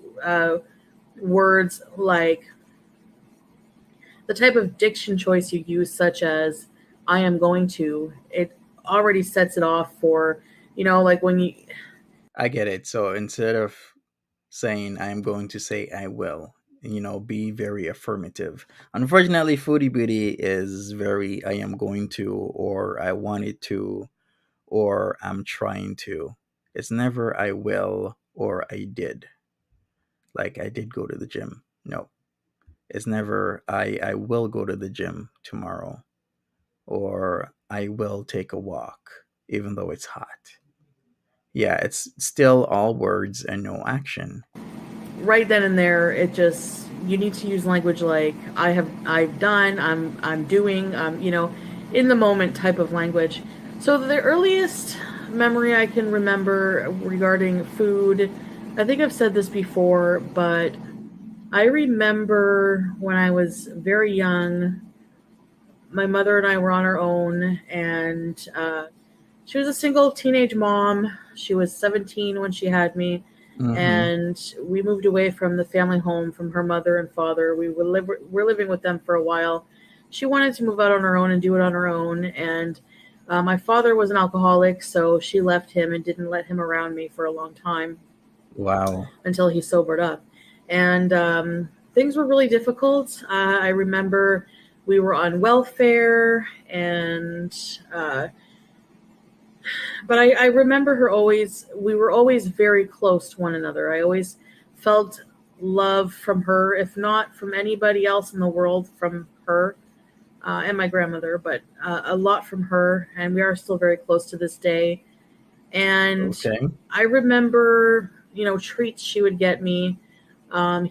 words like the type of diction choice you use, such as I am going to. It already sets it off for, like when you. I get it. So instead of saying I'm going to say I will, be very affirmative. Unfortunately, Foodie Beauty is very I am going to, or I wanted to, or I'm trying to. It's never I will or I did. Like I did go to the gym. No. It's never I will go to the gym tomorrow, or I will take a walk even though it's hot. Yeah, it's still all words and no action. Right then and there, it just, you need to use language like I've done, I'm doing, in the moment type of language. So the earliest memory I can remember regarding food, I think I've said this before, but I remember when I was very young, my mother and I were on our own, and she was a single teenage mom. She was 17 when she had me, Mm-hmm. and we moved away from the family home from her mother and father. We're living with them for a while. She wanted to move out on her own and do it on her own, and my father was an alcoholic, so she left him and didn't let him around me for a long time Wow. until he sobered up. And things were really difficult. I remember we were on welfare, and but I remember her always, we were always very close to one another. I always felt love from her, if not from anybody else in the world, from her and my grandmother, but a lot from her. And we are still very close to this day. And Okay. I remember, treats she would get me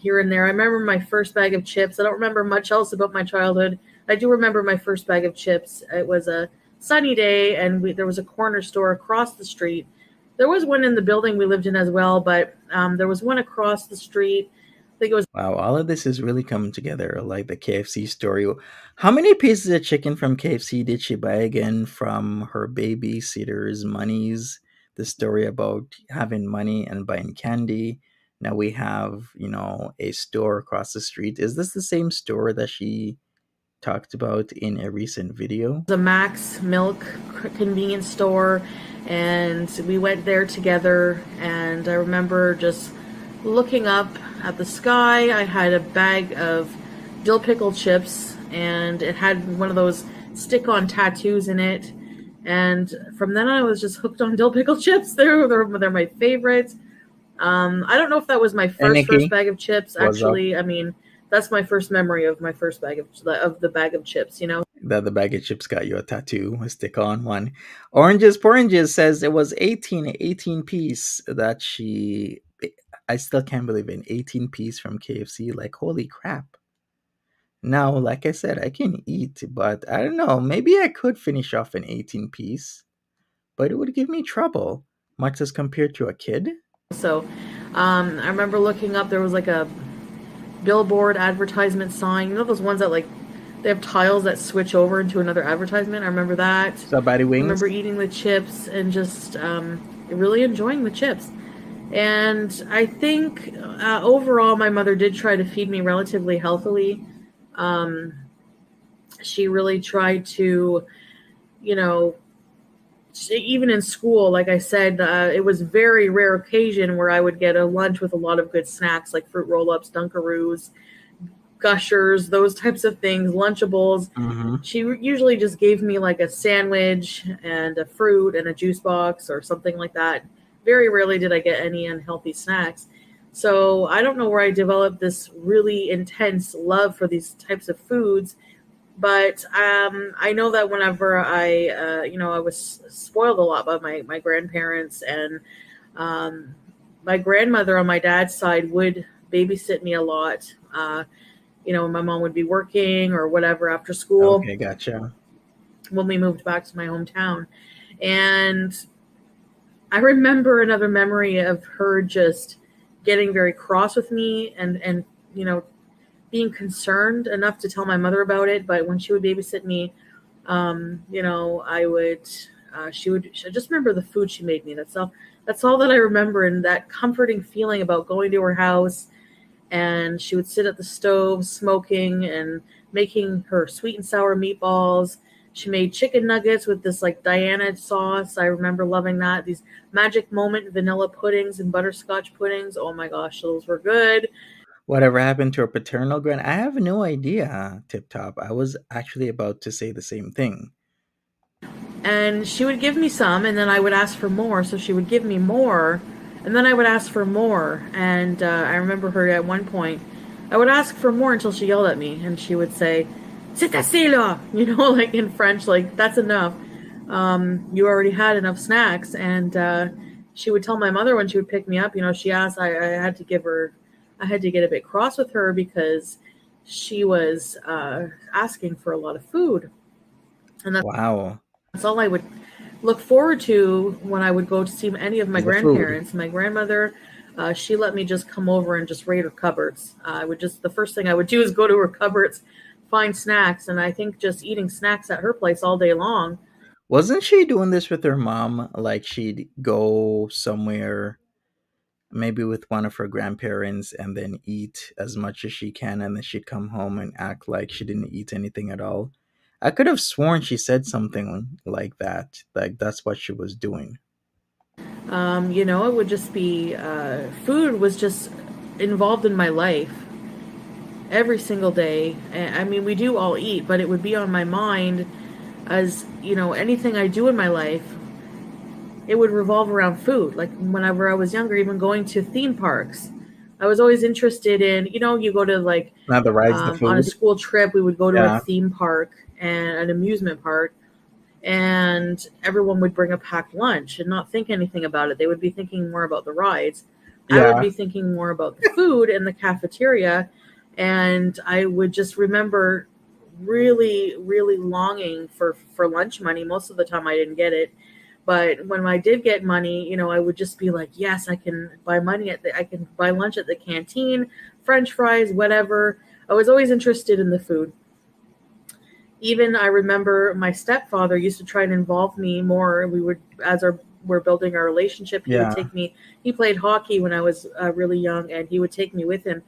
here and there. I remember my first bag of chips. I don't remember much else about my childhood. I do remember my first bag of chips. It was a sunny day, and there was a corner store across the street. There was one in the building we lived in as well, but there was one across the street. I think it was Wow, all of this is really coming together, like the KFC story. How many pieces of chicken from KFC did she buy again from her babysitter's monies? The story about having money and buying candy. Now we have, a store across the street. Is this the same store that she talked about in a recent video? a Max Milk convenience store, and we went there together. And I remember just looking up at the sky. I had a bag of dill pickle chips, and it had one of those stick-on tattoos in it. And from then on, I was just hooked on dill pickle chips. They're my favorites. I don't know if that was my And first Nikki, bag of chips. was up Actually, I mean, that's my first memory of my first bag of the bag of chips. that the bag of chips got you a tattoo, a stick on one. Oranges Poranges says it was 18 piece that she. I still can't believe it. 18 piece from KFC. Like, holy crap. Now, like I said, I can eat, but I don't know. Maybe I could finish off an 18 piece, but it would give me trouble, much as compared to a kid. So, I remember looking up. There was like a billboard advertisement sign. You know those ones that like they have tiles that switch over into another advertisement. I remember that. So, Body I Wings? remember eating the chips and just really enjoying the chips. And I think overall, my mother did try to feed me relatively healthily. Um, she really tried to, you know, even in school, like I said, it was very rare occasion where I would get a lunch with a lot of good snacks like fruit roll-ups, Dunkaroos, Gushers, those types of things, Lunchables. Mm-hmm. She usually just gave me like a sandwich and a fruit and a juice box or something like that. Very rarely did I get any unhealthy snacks. So I don't know where I developed this really intense love for these types of foods, but I know that whenever I was spoiled a lot by my grandparents, and um, my grandmother on my dad's side would babysit me a lot. My mom would be working or whatever after school Okay, gotcha. when we moved back to my hometown. And I remember another memory of her just getting very cross with me and being concerned enough to tell my mother about it. But when she would babysit me, I would I just remember the food she made me. That's all that I remember, and that comforting feeling about going to her house. And she would sit at the stove smoking and making her sweet and sour meatballs. She made chicken nuggets with this like Diana sauce. I remember loving that. These magic moment vanilla puddings and butterscotch puddings. Oh my gosh, those were good. Whatever happened to her paternal grand? I have no idea, Tip Top. I was actually about to say the same thing. And she would give me some, and then I would ask for more. So she would give me more, and then I would ask for more. And I remember her at one point, I would ask for more until she yelled at me, and she would say, "C'est assez là," like in French, like that's enough. You already had enough snacks. And she would tell my mother when she would pick me up, she asked, I had to give her I had to get a bit cross with her because she was asking for a lot of food. And Wow. that's all I would look forward to when I would go to see any of my Is the food. grandparents. My grandmother, she let me just come over and just raid her cupboards. I would just, the first thing I would do is go to her cupboards, find snacks, and I think just eating snacks at her place all day long. Wasn't she doing this with her mom? Like she'd go somewhere, maybe with one of her grandparents, and then eat as much as she can, and then she'd come home and act like she didn't eat anything at all. I could have sworn she said something like that. Like that's what she was doing. It would just be food was just involved in my life every single day. I mean, we do all eat, but it would be on my mind as, anything I do in my life, it would revolve around food. Like whenever I was younger, even going to theme parks, I was always interested in, you go to like Not the rides, the on a food. school trip, we would go to a Yeah. theme park and an amusement park, and everyone would bring a packed lunch and not think anything about it. They would be thinking more about the rides. I would Yeah. be thinking more about the food in the cafeteria, and I would just remember really, really longing for lunch money. Most of the time, I didn't get it, but when I did get money, I would just be like, yes, I can buy lunch at the canteen, French fries, whatever. I was always interested in the food. Even I remember my stepfather used to try and involve me more. We would, we're building our relationship, he would Yeah. take me. He played hockey when I was really young, and he would take me with him.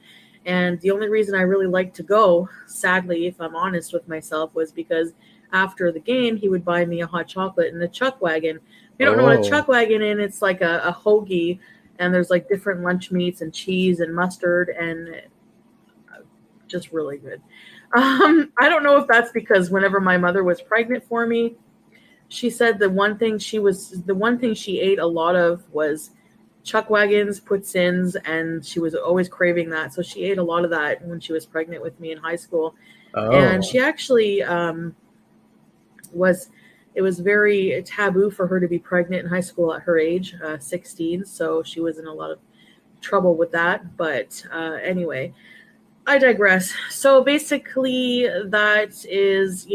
And the only reason I really liked to go, sadly, if I'm honest with myself, was because after the game, he would buy me a hot chocolate in a chuck wagon. If you don't know what a Oh. chuck wagon is, it's like a hoagie, and there's like different lunch meats and cheese and mustard, and just really good. I don't know if that's because whenever my mother was pregnant for me, she said the one thing she ate a lot of was chuck wagons, putsins, and she was always craving that. So she ate a lot of that when she was pregnant with me in high school. And Oh. she actually was, it was very taboo for her to be pregnant in high school at her age, 16. So she was in a lot of trouble with that. But anyway, I digress. So basically, that is,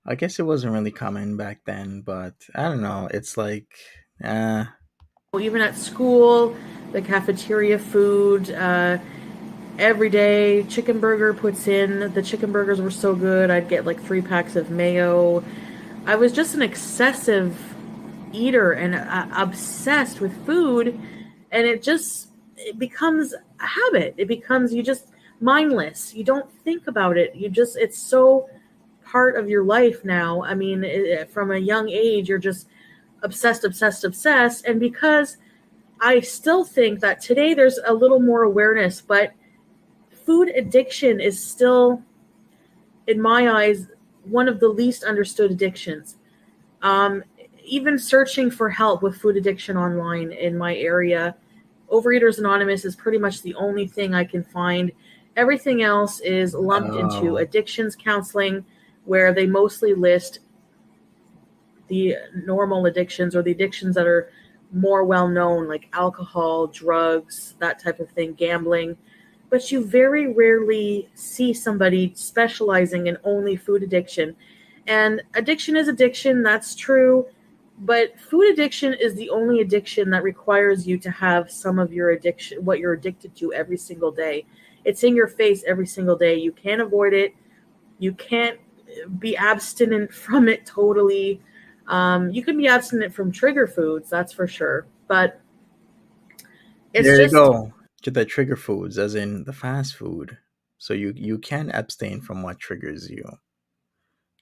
I guess it wasn't really common back then, but I don't know. It's like, uh, even at school, the cafeteria food, every day, chicken burger puts in. The chicken burgers were so good. I'd get like 3 packs of mayo. I was just an excessive eater and obsessed with food, and it becomes a habit. It becomes, you just mindless. You don't think about it. It's so part of your life now. I mean, from a young age, you're just obsessed, obsessed, obsessed. And because I still think that today there's a little more awareness, but food addiction is still, in my eyes, one of the least understood addictions. Um, Even searching for help with food addiction online in my area, Overeaters Anonymous is pretty much the only thing I can find. Everything else is lumped into oh, addictions counseling, where they mostly list the normal addictions or the addictions that are more well known, like alcohol, drugs, that type of thing, gambling. But you very rarely see somebody specializing in only food addiction. And addiction is addiction, that's true. But food addiction is the only addiction that requires you to have some of your addiction, what you're addicted to every single day. It's in your face every single day. You can't avoid it. You can't be abstinent from it totally. You can be abstinent from trigger foods, that's for sure. But it's there you just, go. To the trigger foods, as in the fast food. So you can abstain from what triggers you.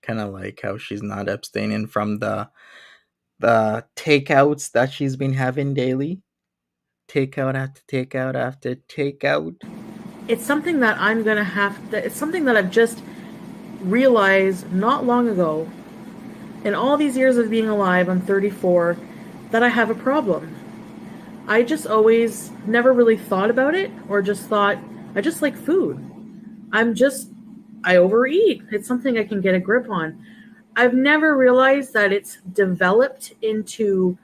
Kind of like how she's not abstaining from the takeouts that she's been having daily. Takeout after takeout after takeout. it's something that it's something that I've just realized not long ago. In all these years of being alive, I'm 34, that I have a problem. I just always never really thought about it, or just thought, I just like food. I'm just, I overeat. It's something I can get a grip on. I've never realized that it's developed into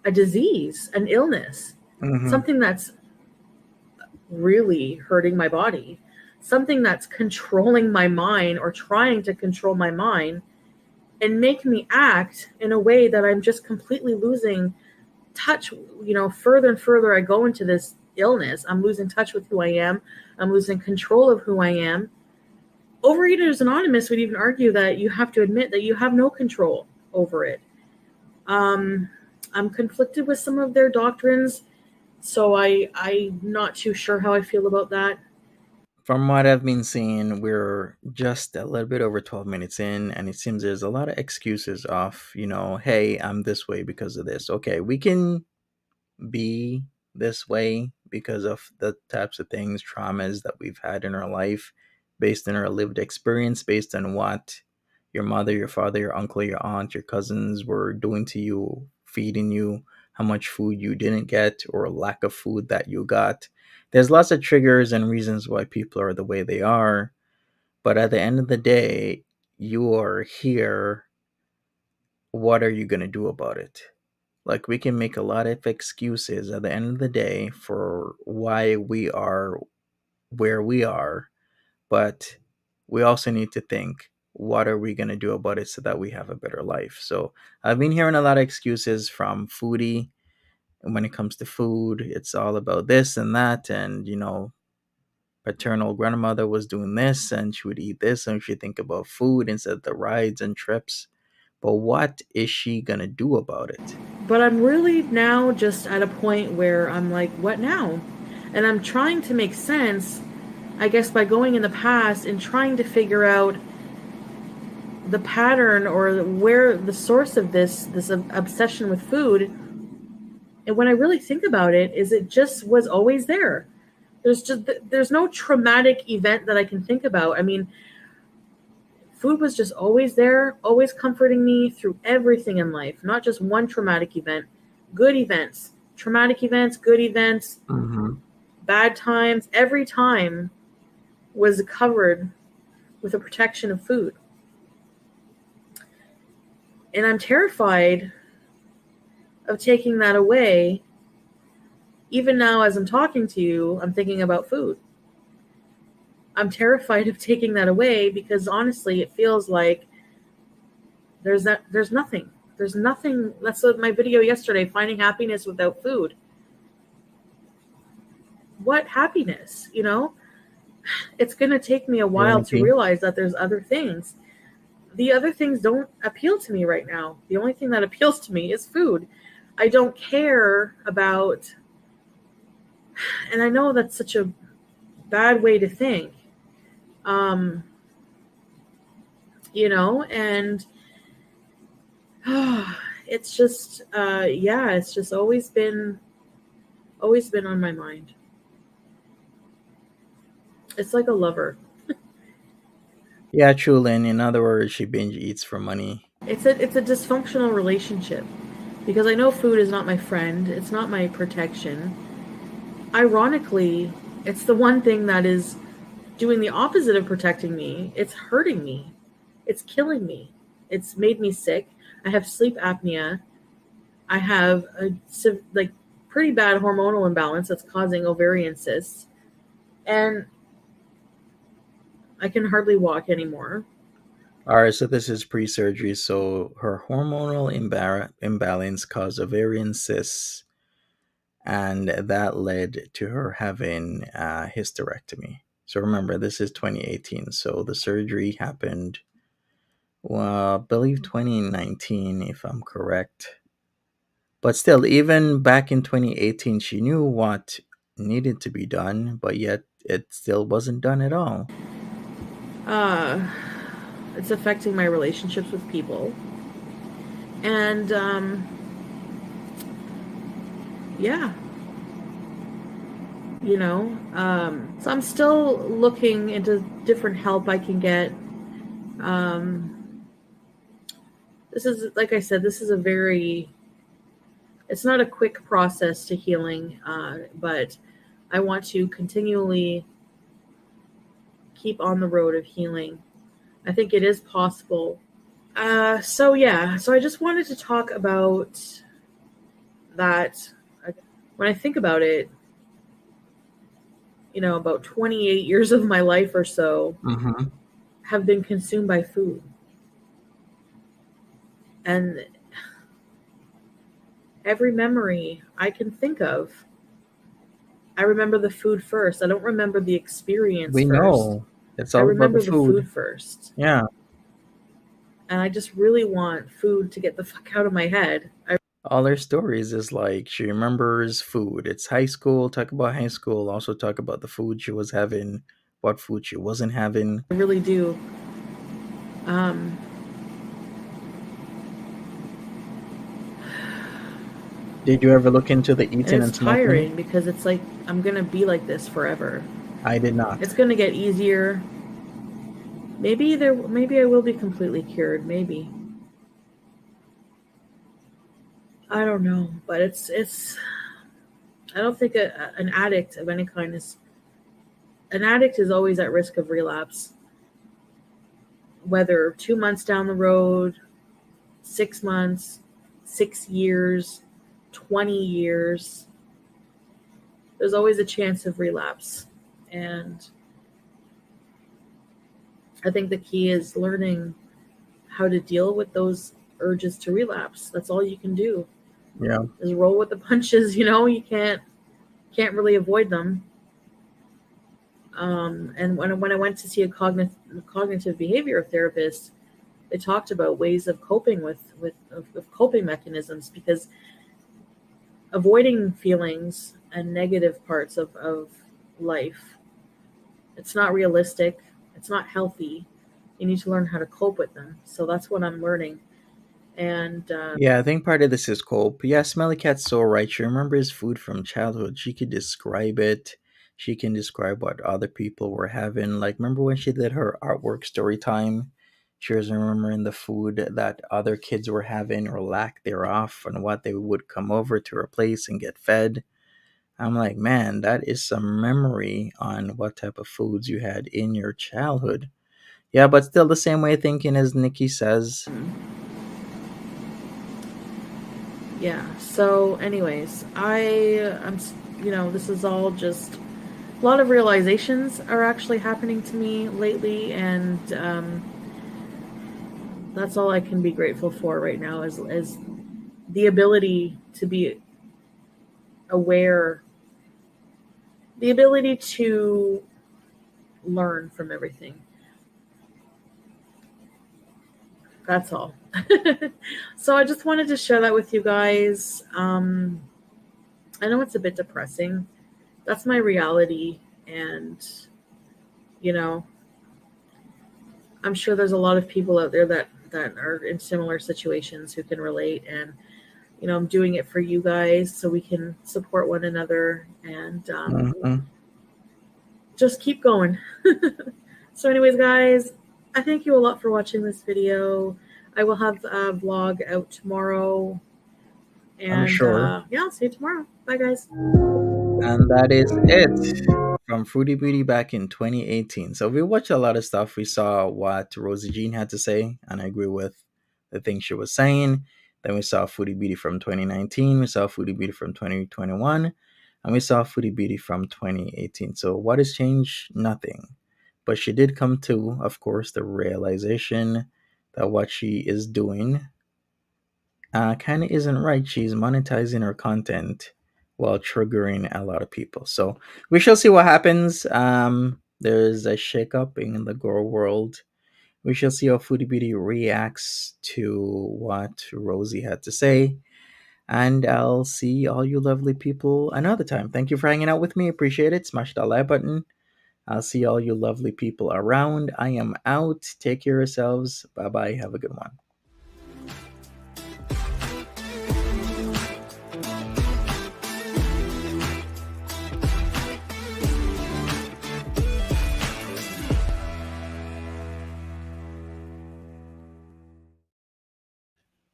a disease, an illness, Hmm. something that's really hurting my body, something that's controlling my mind or trying to control my mind and make me act in a way that I'm just completely losing touch. Further and further I go into this illness, I'm losing touch with who I am. I'm losing control of who I am. Overeaters Anonymous would even argue that you have to admit that you have no control over it. I'm conflicted with some of their doctrines, so I'm not too sure how I feel about that. From what I've been seeing, we're just a little bit over 12 minutes in, and it seems there's a lot of excuses of, hey, I'm this way because of this. Okay, we can be this way because of the types of things, traumas that we've had in our life, based on our lived experience, based on what your mother, your father, your uncle, your aunt, your cousins were doing to you, feeding you, how much food you didn't get, or lack of food that you got. There's lots of triggers and reasons why people are the way they are. But at the end of the day, you are here. What are you going to do about it? Like, we can make a lot of excuses at the end of the day for why we are where we are, but we also need to think, what are we going to do about it so that we have a better life? So I've been hearing a lot of excuses from Foodie. And when it comes to food, it's all about this and that. And, paternal grandmother was doing this and she would eat this and she think about food instead of the rides and trips. But what is she going to do about it? But I'm really now just at a point where I'm like, what now? And I'm trying to make sense, I guess, by going in the past and trying to figure out the pattern or where the source of this obsession with food. And when I really think about it, is it just was always there. There's no traumatic event that I can think about. I mean, food was just always there, always comforting me through everything in life, not just one traumatic event, good events, traumatic events, good events, Mm-hmm. bad times. Every time was covered with a protection of food. And I'm terrified of taking that away. Even now, as I'm talking to you, I'm thinking about food. I'm terrified of taking that away because honestly, it feels like there's nothing. There's nothing. That's what my video yesterday, finding happiness without food. What happiness, It's going to take me a while to Unity. realize that there's other things. The other things don't appeal to me right now. The only thing that appeals to me is food. I don't care about, and I know that's such a bad way to think, and it's just, it's just always been on my mind. It's like a lover. Yeah, Chulin. In other words, she binge eats for money. It's a dysfunctional relationship because I know food is not my friend. It's not my protection. Ironically, it's the one thing that is doing the opposite of protecting me. It's hurting me. It's killing me. It's made me sick. I have sleep apnea. I have a pretty bad hormonal imbalance that's causing ovarian cysts. And I can hardly walk anymore. All right, so this is pre-surgery. So her hormonal imbalance caused ovarian cysts, and that led to her having a hysterectomy. So remember, this is 2018. So the surgery happened, well, I believe 2019, if I'm correct. But still, even back in 2018, she knew what needed to be done, but yet it still wasn't done at all. Uh, it's affecting my relationships with people. And, yeah. So I'm still looking into different help I can get. This is, like I said, this is it's not a quick process to healing, but I want to continually keep on the road of healing. I think it is possible. So I just wanted to talk about that. When I think about it, about 28 years of my life or so Mm-hmm. have been consumed by food. And every memory I can think of, I remember the food first. I don't remember the experience We first. know it's I all about the remember the food food. first. Yeah. And I just really want food to get the fuck out of my head. I All her stories is like she remembers food. It's high school, talk about high school, also talk about the food she was having, what food she wasn't having. really do. Um, Did you ever look into the and eating it's and smoking? tiring because it's like I'm going to be like this forever. I did not. It's going to get easier. Maybe I will be completely cured, maybe. I don't know, but it's I don't think an addict of any kind is an addict is always at risk of relapse, whether 2 months down the road, 6 months, 6 years, 20 years. There's always a chance of relapse. And I think the key is learning how to deal with those urges to relapse. That's all you can do. Yeah. Is roll with the punches, you can't really avoid them. And when I went to see a cognitive behavior therapist, they talked about ways of coping of coping mechanisms, because avoiding feelings and negative parts of life, it's not realistic, it's not healthy. You need to learn how to cope with them. So that's what I'm learning. And Yeah, I think part of this is cope. Yeah, Smelly Cat's so right. She remembers food from childhood. She could describe it. She can describe what other people were having. Like, remember when she did her artwork story time? She was remembering the food that other kids were having or lack thereof and what they would come over to her place and get fed. I'm like, man, that is some memory on what type of foods you had in your childhood. Yeah, but still the same way of thinking as Nikki says. yeah. So, anyways, this is all just a lot of realizations are actually happening to me lately, and that's all I can be grateful for right now is the ability to be aware, the ability to learn from everything. That's all. So I just wanted to share that with you guys. I know it's a bit depressing. That's my reality, and you know, I'm sure there's a lot of people out there that are in similar situations who can relate. And I'm doing it for you guys so we can support one another and Mhm. just keep going. So, anyways, guys, I thank you a lot for watching this video. I will have a vlog out tomorrow. I'm And sure. yeah, I'll see you tomorrow. Bye, guys. And that is it from Fruity Beauty back in 2018. So we watched a lot of stuff. We saw what Rosie Jean had to say, and I agree with the things she was saying. Then we saw Foodie Beauty from 2019. We saw Foodie Beauty from 2021. And we saw Foodie Beauty from 2018. So what has changed? Nothing. But she did come to, of course, the realization that what she is doing kind of isn't right. She's monetizing her content while triggering a lot of people. So we shall see what happens. There's a shakeup in the girl world. We shall see how Foodie Beauty reacts to what Rosie had to say. And I'll see all you lovely people another time. Thank you for hanging out with me. Appreciate it. Smash that like button. I'll see all you lovely people around. I am out. Take care of yourselves. Bye bye. Have a good one.